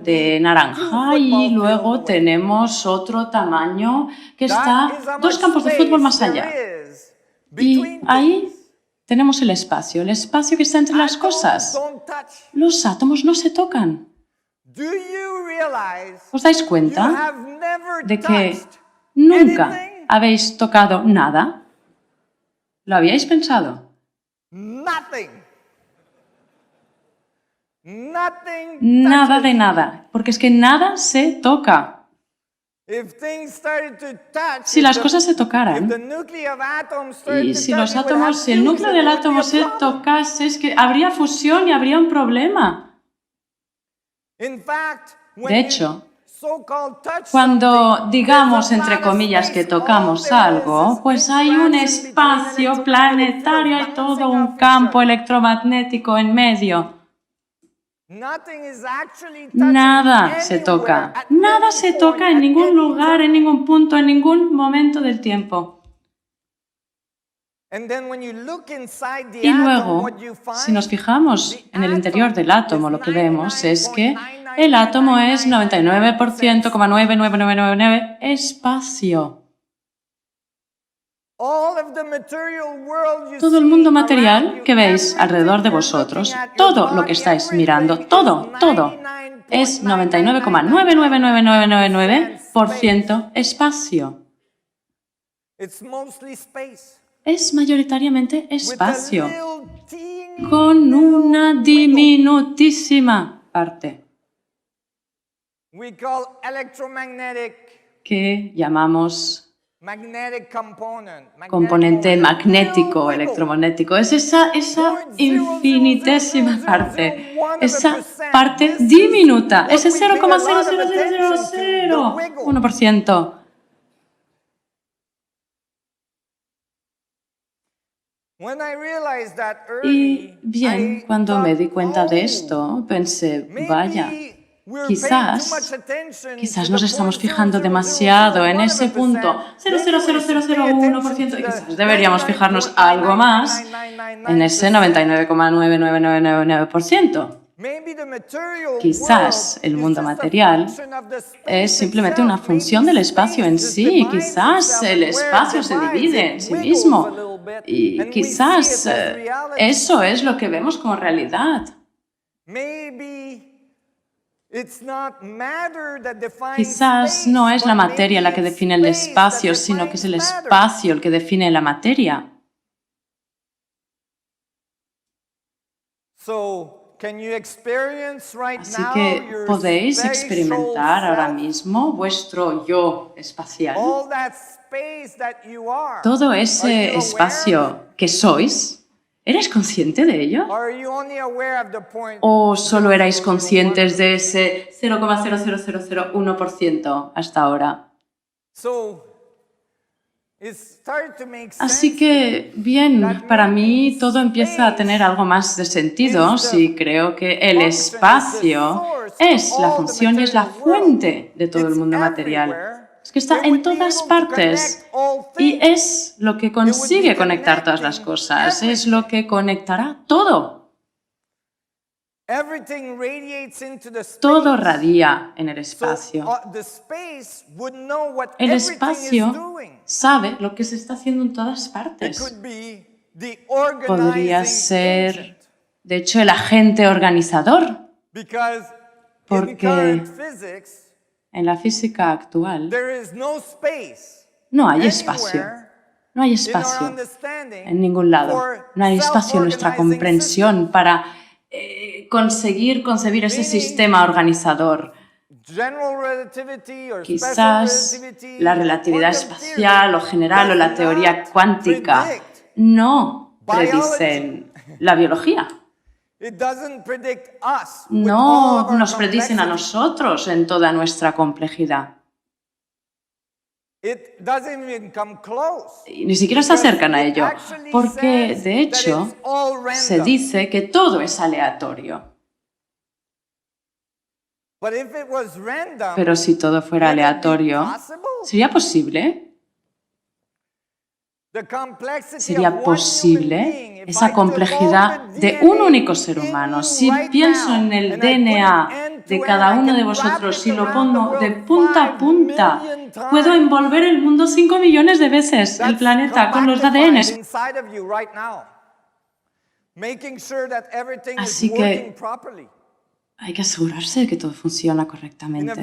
de naranja y luego tenemos otro tamaño que está 2 campos de fútbol más allá. Y ahí tenemos el espacio que está entre las cosas. Los átomos no se tocan. ¿Os dais cuenta de que nunca habéis tocado nada? ¿Lo habíais pensado? Nada de nada, porque es que nada se toca. Si las cosas se tocaran, y si los átomos, si el núcleo del átomo se tocase, es que habría fusión y habría un problema. De hecho, cuando digamos, entre comillas, que tocamos algo, pues hay un espacio planetario, hay todo un campo electromagnético en medio. Nada se toca. Nada se toca en ningún lugar, en ningún punto, en ningún momento del tiempo. Y luego, si nos fijamos en el interior del átomo, lo que vemos es que el átomo es 99,99999 espacio. Todo el mundo material que veis alrededor de vosotros, todo lo que estáis mirando, todo, es 99,99999% espacio. Es mayoritariamente espacio, con una diminutísima parte que llamamos componente magnético electromagnético. Es esa infinitésima parte, esa parte diminuta, ese 0,00001%. Y bien, cuando me di cuenta de esto, pensé, vaya, quizás nos estamos fijando demasiado en ese punto 0,00001% y quizás deberíamos fijarnos algo más en ese 99,99999%. Quizás el mundo material es simplemente una función del espacio en sí. Quizás el espacio se divide en sí mismo. Y quizás eso es lo que vemos como realidad. Quizás no es la materia la que define el espacio, sino que es el espacio el que define la materia. Así que podéis experimentar ahora mismo vuestro yo espacial. Todo ese espacio que sois, ¿eres consciente de ello? ¿O solo erais conscientes de ese 0,00001% hasta ahora? Así que, bien, para mí todo empieza a tener algo más de sentido si creo que el espacio es la función y es la fuente de todo el mundo material. Es que está en todas partes y es lo que consigue conectar todas las cosas, es lo que conectará todo. Todo radia en el espacio. El espacio sabe lo que se está haciendo en todas partes. Podría ser, de hecho, el agente organizador, porque en la física actual no hay espacio. No hay espacio en ningún lado. No hay espacio en nuestra comprensión para conseguir concebir ese sistema organizador. Quizás la relatividad espacial o general o la teoría cuántica no predicen la biología. No nos predicen a nosotros en toda nuestra complejidad. Y ni siquiera se acercan a ello, porque de hecho se dice que todo es aleatorio. Pero si todo fuera aleatorio, ¿sería posible? ¿Sería posible esa complejidad de un único ser humano? Si pienso en el DNA de cada uno de vosotros y lo pongo de punta a punta, puedo envolver el mundo 5 millones de veces, el planeta, con los ADNs. Así que hay que asegurarse de que todo funciona correctamente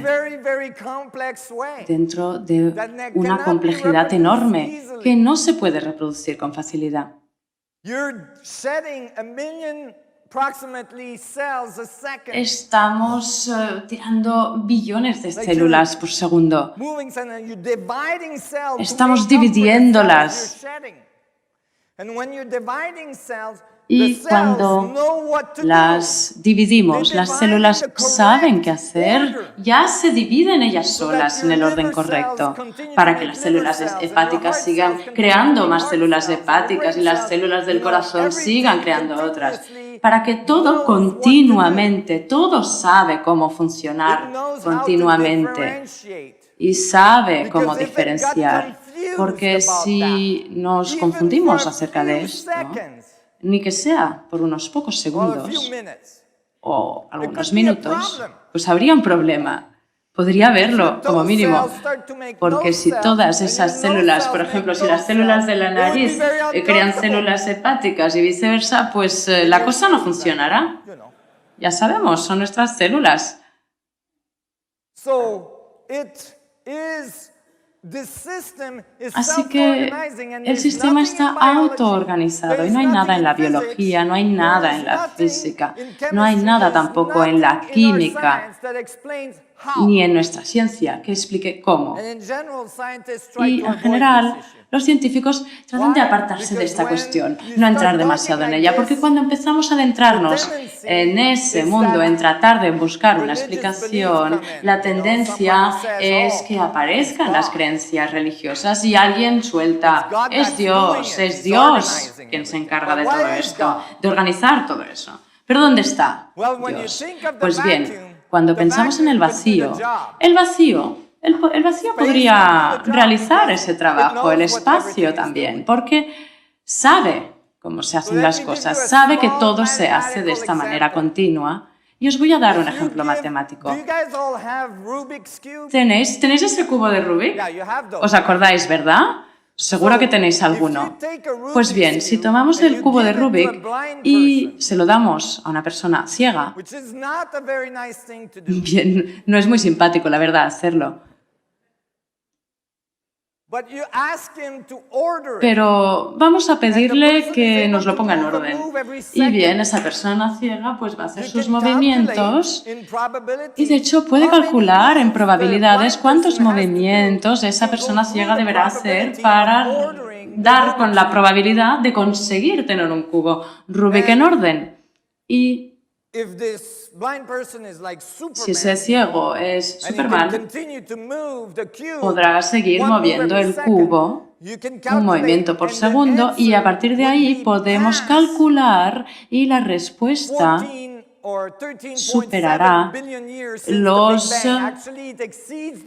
dentro de una complejidad enorme que no se puede reproducir con facilidad. estamos tirando billones de células por segundo. Estamos dividiéndolas. Y cuando las dividimos, las células saben qué hacer, ya se dividen ellas solas en el orden correcto, para que las células hepáticas sigan creando más células hepáticas y las células del corazón sigan creando otras, para que todo continuamente, todo sabe cómo funcionar continuamente y sabe cómo diferenciar, porque si nos confundimos acerca de esto, ni que sea por unos pocos segundos o algunos minutos, pues habría un problema. Podría haberlo, como mínimo, porque si todas esas células, por ejemplo, si las células de la nariz crean células hepáticas y viceversa, pues la cosa no funcionará. Ya sabemos, son nuestras células. Así que el sistema está autoorganizado y no hay nada en la biología, no hay nada en la física, no hay nada tampoco en la química ni en nuestra ciencia que explique cómo. Y en general, los científicos tratan de apartarse de esta cuestión, no entrar demasiado en ella, porque cuando empezamos a adentrarnos en ese mundo, en tratar de buscar una explicación, la tendencia es que aparezcan las creencias religiosas y alguien suelta, es Dios quien se encarga de todo esto, de organizar todo eso. ¿Pero dónde está Dios? Pues bien, cuando pensamos en el vacío podría realizar ese trabajo, el espacio también, porque sabe cómo se hacen las cosas, sabe que todo se hace de esta manera continua. Y os voy a dar un ejemplo matemático. ¿Tenéis ese cubo de Rubik? ¿Os acordáis, verdad? Seguro que tenéis alguno. Pues bien, si tomamos el cubo de Rubik y se lo damos a una persona ciega, bien, no es muy simpático, la verdad, hacerlo. Pero vamos a pedirle que nos lo ponga en orden. Y bien, esa persona ciega pues va a hacer sus movimientos y de hecho puede calcular en probabilidades cuántos movimientos esa persona ciega deberá hacer para dar con la probabilidad de conseguir tener un cubo Rubik en orden. Y si ese ciego es Superman, podrá seguir moviendo el cubo un movimiento por segundo y a partir de ahí podemos calcular y la respuesta superará los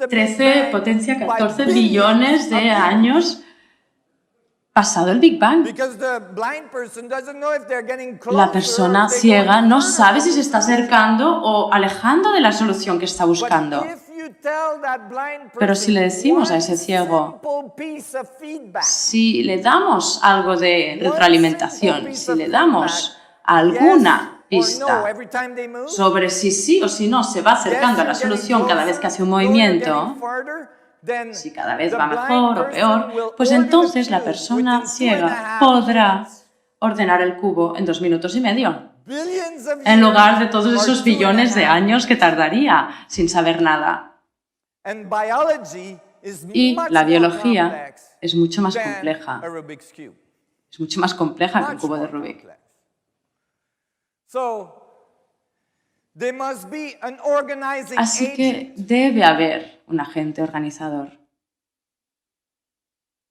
13 potencia 14 billones de años pasado el Big Bang. La persona ciega no sabe si se está acercando o alejando de la solución que está buscando. Pero si le decimos a ese ciego, si le damos algo de retroalimentación, si le damos alguna pista sobre si sí o si no se va acercando a la solución cada vez que hace un movimiento, si cada vez va mejor o peor, pues entonces la persona ciega podrá ordenar el cubo en 2 minutos y medio, en lugar de todos esos billones de años que tardaría sin saber nada. Y la biología es mucho más compleja. Es mucho más compleja que el cubo de Rubik. Así que debe haber un agente organizador.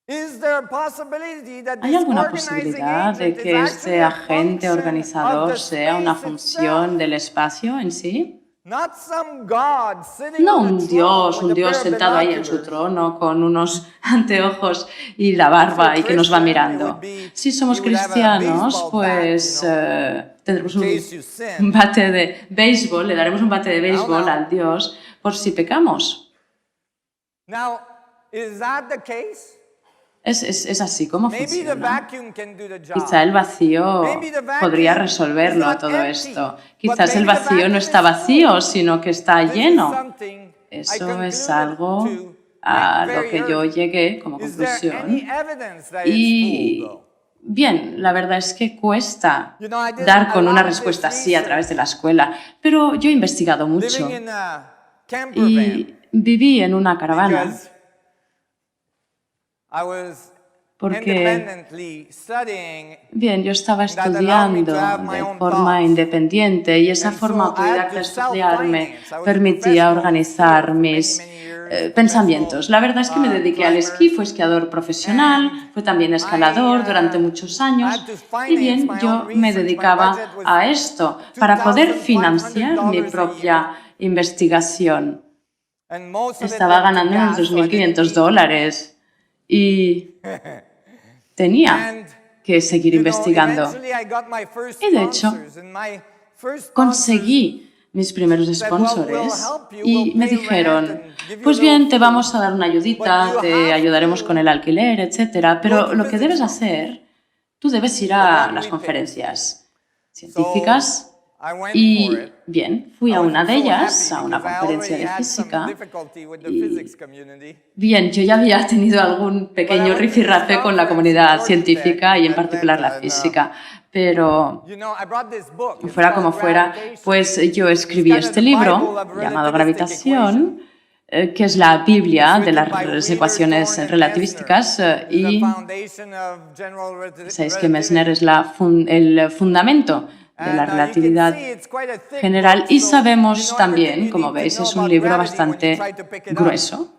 ¿Hay alguna posibilidad de que este agente organizador sea una función del espacio en sí? No un Dios sentado ahí en su trono con unos anteojos y la barba y que nos va mirando. Si somos cristianos, pues tendremos un bate de béisbol, le daremos un bate de béisbol al Dios por si pecamos. ¿Es así como funciona? Quizá el vacío podría resolverlo todo esto. Quizás el vacío no está vacío, sino que está lleno. Eso es algo a lo que yo llegué como conclusión. Y Bien, la verdad es que cuesta dar con una respuesta así a través de la escuela, pero yo he investigado mucho y viví en una caravana porque, bien, yo estaba estudiando de forma independiente y esa forma autodidacta de estudiar me permitía organizar mis pensamientos. La verdad es que me dediqué al esquí, fui esquiador profesional, fui también escalador durante muchos años y bien, yo me dedicaba a esto para poder financiar mi propia investigación. Estaba ganando unos $2.500 y tenía que seguir investigando. Y de hecho, conseguí mis primeros sponsors y me dijeron, pues bien, te vamos a dar una ayudita, te ayudaremos con el alquiler, etc. Pero lo que debes hacer, tú debes ir a las conferencias científicas. Y bien, fui a una de ellas, a una conferencia de física. Y, bien, yo ya había tenido algún pequeño rifirrafe con la comunidad científica y en particular la física. Pero, fuera como fuera, pues yo escribí este libro llamado Gravitación, que es la Biblia de las ecuaciones relativísticas, y sabéis que Messner es el fundamento de la relatividad general y sabemos también, como veis, es un libro bastante grueso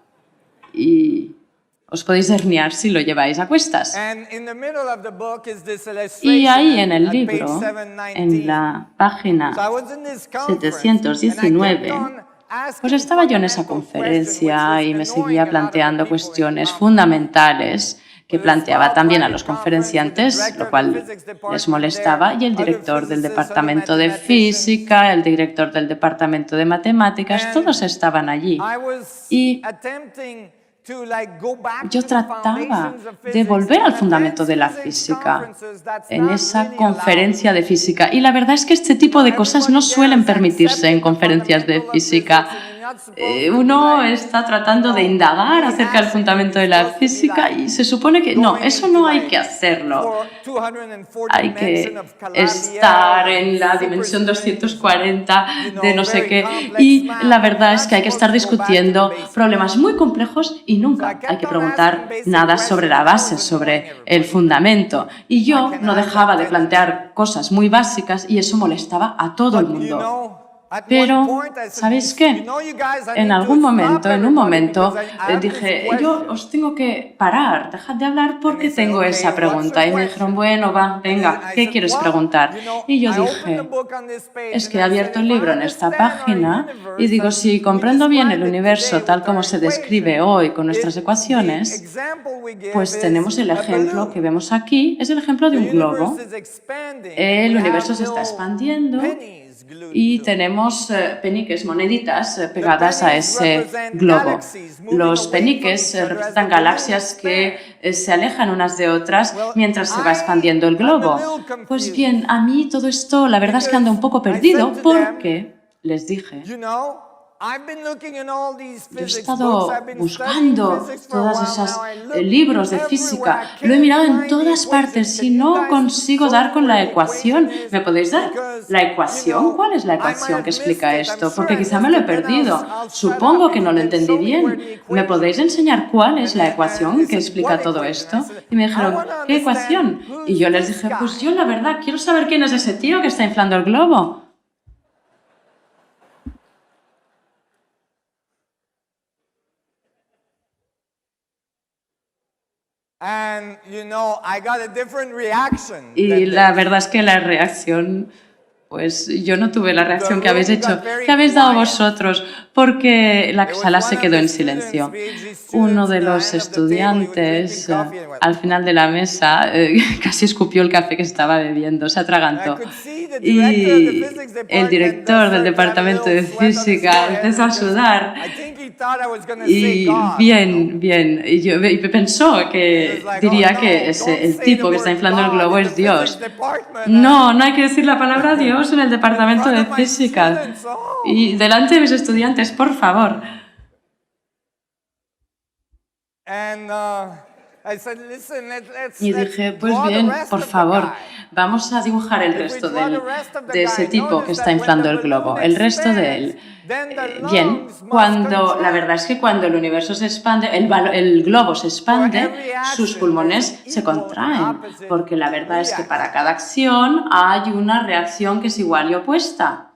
y os podéis herniar si lo lleváis a cuestas. Y ahí en el libro, en la página 719, pues estaba yo en esa conferencia y me seguía planteando cuestiones fundamentales que planteaba también a los conferenciantes, lo cual les molestaba, y el director del departamento de física, el director del departamento de matemáticas, todos estaban allí. Y yo trataba de volver al fundamento de la física en esa conferencia de física. Y la verdad es que este tipo de cosas no suelen permitirse en conferencias de física. Uno está tratando de indagar acerca del fundamento de la física y se supone que no, eso no hay que hacerlo. Hay que estar en la dimensión 240 de no sé qué. Y la verdad es que hay que estar discutiendo problemas muy complejos y nunca hay que preguntar nada sobre la base, sobre el fundamento. Y yo no dejaba de plantear cosas muy básicas y eso molestaba a todo el mundo. Pero, ¿sabéis qué? En algún momento, dije, yo os tengo que parar, dejad de hablar porque tengo esa pregunta. Y me dijeron, bueno, va, venga, ¿qué quieres preguntar? Y yo dije, es que he abierto el libro en esta página y digo, si comprendo bien el universo tal como se describe hoy con nuestras ecuaciones, pues tenemos el ejemplo que vemos aquí, es el ejemplo de un globo. El universo se está expandiendo y tenemos peniques, moneditas pegadas a ese globo. Los peniques representan galaxias que se alejan unas de otras mientras se va expandiendo el globo. Pues bien, a mí todo esto, la verdad es que ando un poco perdido porque, les dije, yo he estado buscando todos esos libros de física, lo he mirado en todas partes y no consigo dar con la ecuación. ¿Me podéis dar la ecuación? ¿Cuál es la ecuación que explica esto? Porque quizá me lo he perdido. Supongo que no lo entendí bien. ¿Me podéis enseñar cuál es la ecuación que explica todo esto? Y me dijeron, ¿qué ecuación? Y yo les dije, pues yo la verdad quiero saber quién es ese tío que está inflando el globo. Y la verdad es que la reacción, pues yo no tuve la reacción que habéis hecho, que habéis dado vosotros, porque la sala se quedó en silencio. Uno de los estudiantes, al final de la mesa, casi escupió el café que estaba bebiendo, se atragantó. Y el director del departamento de física empezó a sudar. Y bien, y pensó que diría que el tipo que está inflando el globo es Dios. No hay que decir la palabra Dios en el departamento de física. Y delante de mis estudiantes, por favor. Y dije, pues bien, por favor, vamos a dibujar el resto de ese tipo que está inflando el globo, el resto de él. Bien, la verdad es que cuando el universo se expande, el globo se expande, sus pulmones se contraen, porque la verdad es que para cada acción hay una reacción que es igual y opuesta.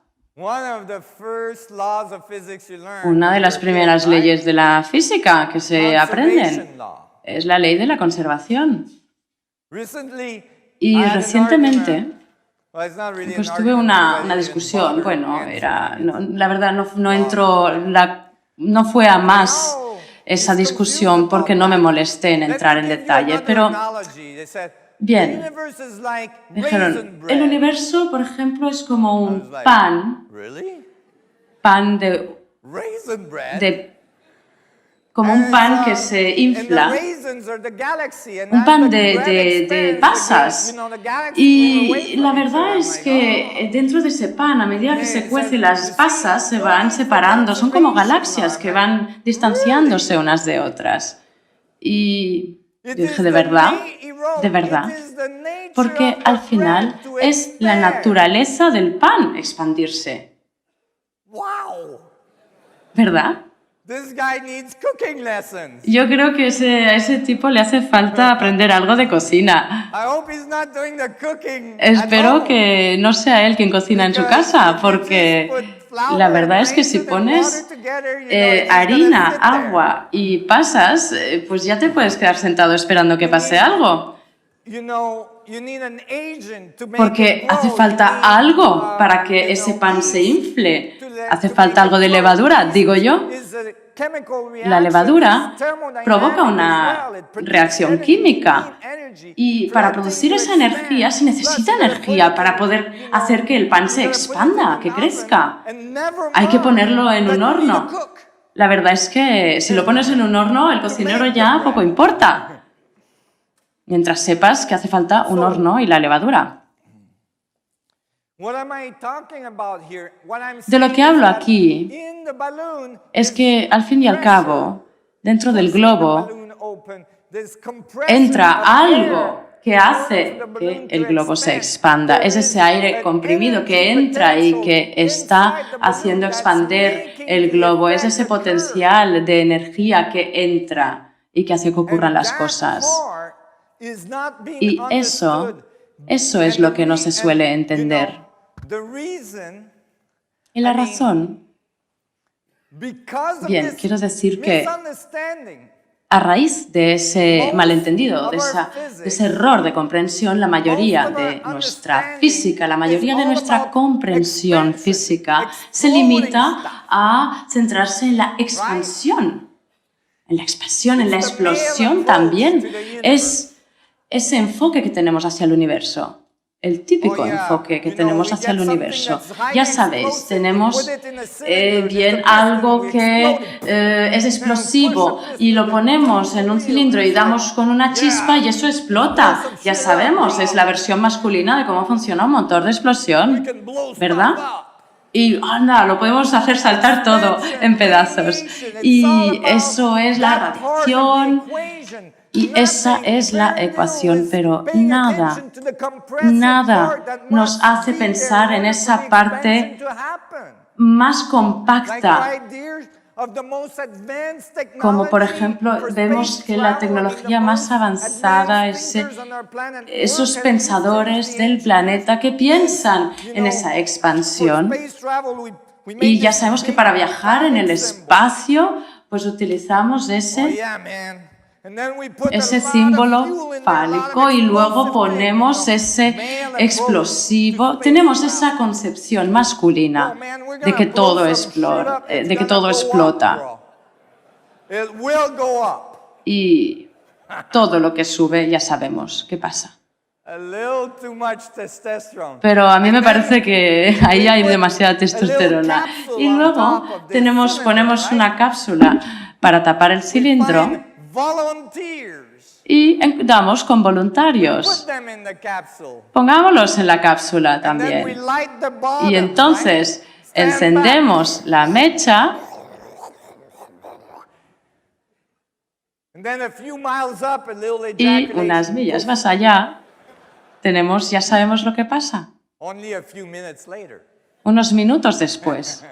Una de las primeras leyes de la física que se aprenden es la ley de la conservación. Y recientemente pues tuve una discusión. Bueno, la verdad no fue a más esa discusión porque no me molesté en entrar en detalle, pero bien, dijeron, el universo, por ejemplo, es como un pan como un pan que se infla, un pan de pasas. Y la verdad es que dentro de ese pan, a medida que se cuece, las pasas se van separando, son como galaxias que van distanciándose unas de otras. Y yo dije, ¿de verdad? ¿De verdad? Porque al final es la naturaleza del pan expandirse. ¿Verdad? Yo creo que a ese tipo le hace falta aprender algo de cocina. Espero que no sea él quien cocina en su casa, porque la verdad es que si pones harina, agua y pasas, pues ya te puedes quedar sentado esperando que pase algo. Porque hace falta algo para que ese pan se infle. Hace falta algo de levadura, digo yo. La levadura provoca una reacción química y para producir esa energía se necesita energía para poder hacer que el pan se expanda, que crezca. Hay que ponerlo en un horno. La verdad es que si lo pones en un horno, el cocinero ya poco importa. Mientras sepas que hace falta un horno y la levadura. De lo que hablo aquí es que, al fin y al cabo, dentro del globo entra algo que hace que el globo se expanda. Es ese aire comprimido que entra y que está haciendo expandir el globo. Es ese potencial de energía que entra y que hace que ocurran las cosas. Y eso es lo que no se suele entender. Y la razón, bien, quiero decir que a raíz de ese malentendido, de ese error de comprensión, la mayoría de nuestra física, la mayoría de nuestra comprensión física se limita a centrarse en la expansión, en la explosión también. Es ese enfoque que tenemos hacia el universo. El típico enfoque que tenemos hacia el universo. Ya sabéis, tenemos bien algo que es explosivo y lo ponemos en un cilindro y damos con una chispa y eso explota. Ya sabemos, es la versión masculina de cómo funciona un motor de explosión, ¿verdad? Y anda, lo podemos hacer saltar todo en pedazos. Y eso es la radiación. Y esa es la ecuación, pero nada nos hace pensar en esa parte más compacta, como por ejemplo vemos que la tecnología más avanzada, esos pensadores del planeta que piensan en esa expansión. Y ya sabemos que para viajar en el espacio, pues utilizamos ese símbolo fálico y luego ponemos ese explosivo. Tenemos esa concepción masculina de que todo explota. Y todo lo que sube ya sabemos qué pasa. Pero a mí me parece que ahí hay demasiada testosterona. Y luego ponemos una cápsula para tapar el cilindro. Y damos con voluntarios. Pongámoslos en la cápsula también. Y entonces encendemos la mecha And then a few miles up, a little Y unas ejaculation. millas más allá, ya sabemos lo que pasa. Only a few minutes later. Unos minutos después.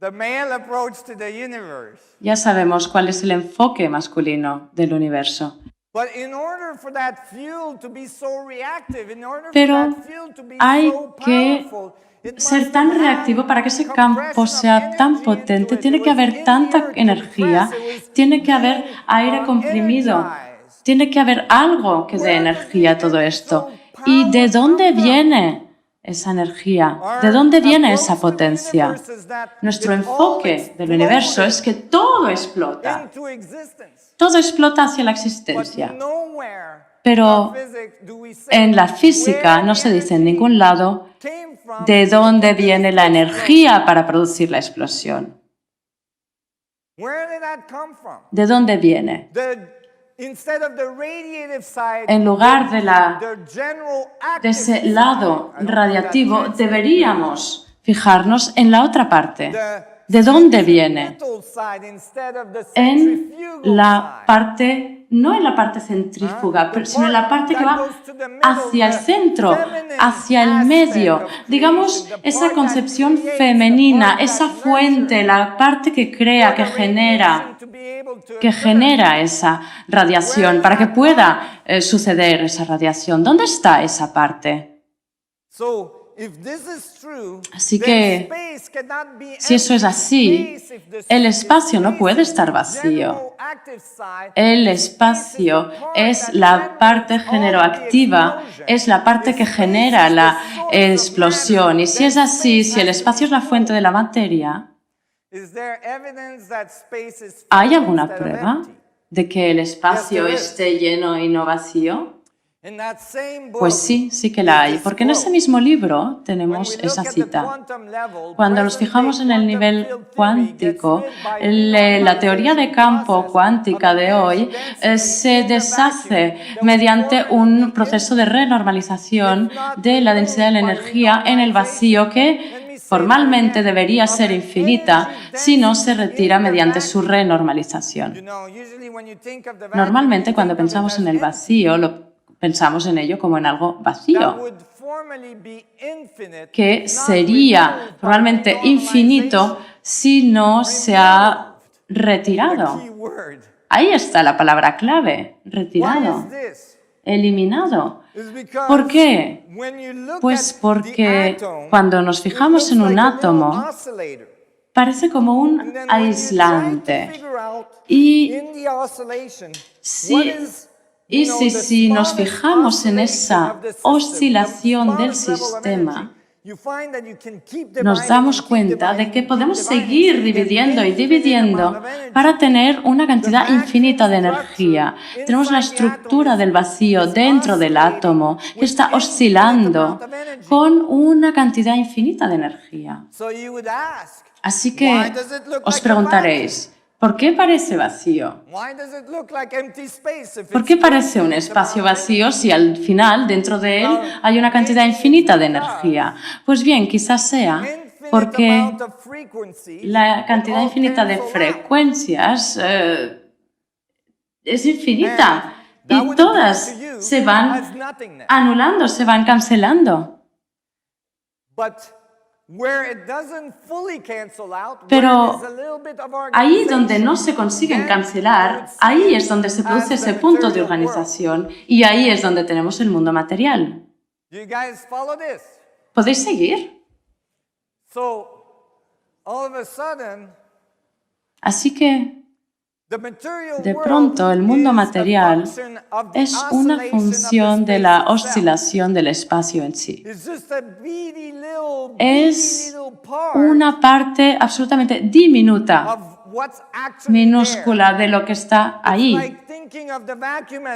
The male approach to the universe. Ya sabemos cuál es el enfoque masculino del universo. But in order for that fuel to be so reactive, in order Pero for that fuel to be hay so que powerful, it ser must tan have reactivo para que ese campo compression sea of tan energy potente. into it. Tiene It que was haber in the tanta air to energía, compress. It was tiene que haber aire comprimido, energized. tiene que haber algo que dé energía a todo esto. ¿Y de dónde viene esa energía? ¿De dónde viene esa potencia? Nuestro enfoque del universo es que todo explota. Into existence. Todo explota hacia la But existencia. nowhere Pero in physics do we say en la física where no the se dice en energy ningún lado came from de to dónde produce viene the la explosion. energía para producir la explosión. Where did that come from? ¿De dónde viene? Instead of the radiative side, En lugar de general de ese active lado side, radiativo, deberíamos fijarnos en la otra parte. ¿De dónde viene? En la parte, no en la parte centrífuga, sino en la parte que va hacia el centro, hacia el medio. Digamos, esa concepción femenina, esa fuente, la parte que crea, que genera esa radiación, para que pueda suceder esa radiación. ¿Dónde está esa parte? Así que, si eso es así, el espacio no puede estar vacío. El espacio es la parte generoactiva, es la parte que genera la explosión. Y si es así, si el espacio es la fuente de la materia, ¿hay alguna prueba de que el espacio esté lleno y no vacío? Pues sí, sí que la hay, porque en ese mismo libro tenemos esa cita. Cuando nos fijamos en el nivel cuántico, la teoría de campo cuántica de hoy se deshace mediante un proceso de renormalización de la densidad de la energía en el vacío que formalmente debería ser infinita si no se retira mediante su renormalización. Normalmente cuando pensamos en el vacío, pensamos en ello como en algo vacío, que sería formalmente infinito si no se ha retirado. Ahí está la palabra clave, retirado, eliminado. ¿Por qué? Pues porque cuando nos fijamos en un átomo, parece como un aislante. Y si nos fijamos en esa oscilación del sistema, nos damos cuenta de que podemos seguir dividiendo y dividiendo para tener una cantidad infinita de energía. Tenemos la estructura del vacío dentro del átomo que está oscilando con una cantidad infinita de energía. Así que os preguntaréis, ¿por qué parece vacío? ¿Por qué parece un espacio vacío si al final, dentro de él, hay una cantidad infinita de energía? Pues bien, quizás sea porque la cantidad infinita de frecuencias es infinita y todas se van anulando, se van cancelando. Pero ahí donde no se consiguen cancelar, ahí es donde se produce ese punto de organización y ahí es donde tenemos el mundo material. ¿Podéis seguir? Así que, de pronto, el mundo material es una función de la oscilación del espacio en sí. Es una parte absolutamente diminuta, minúscula de lo que está ahí.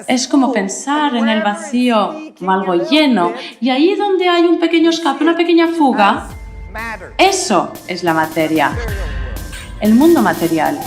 Es como pensar en el vacío como algo lleno y ahí donde hay un pequeño escape, una pequeña fuga, eso es la materia, el mundo material.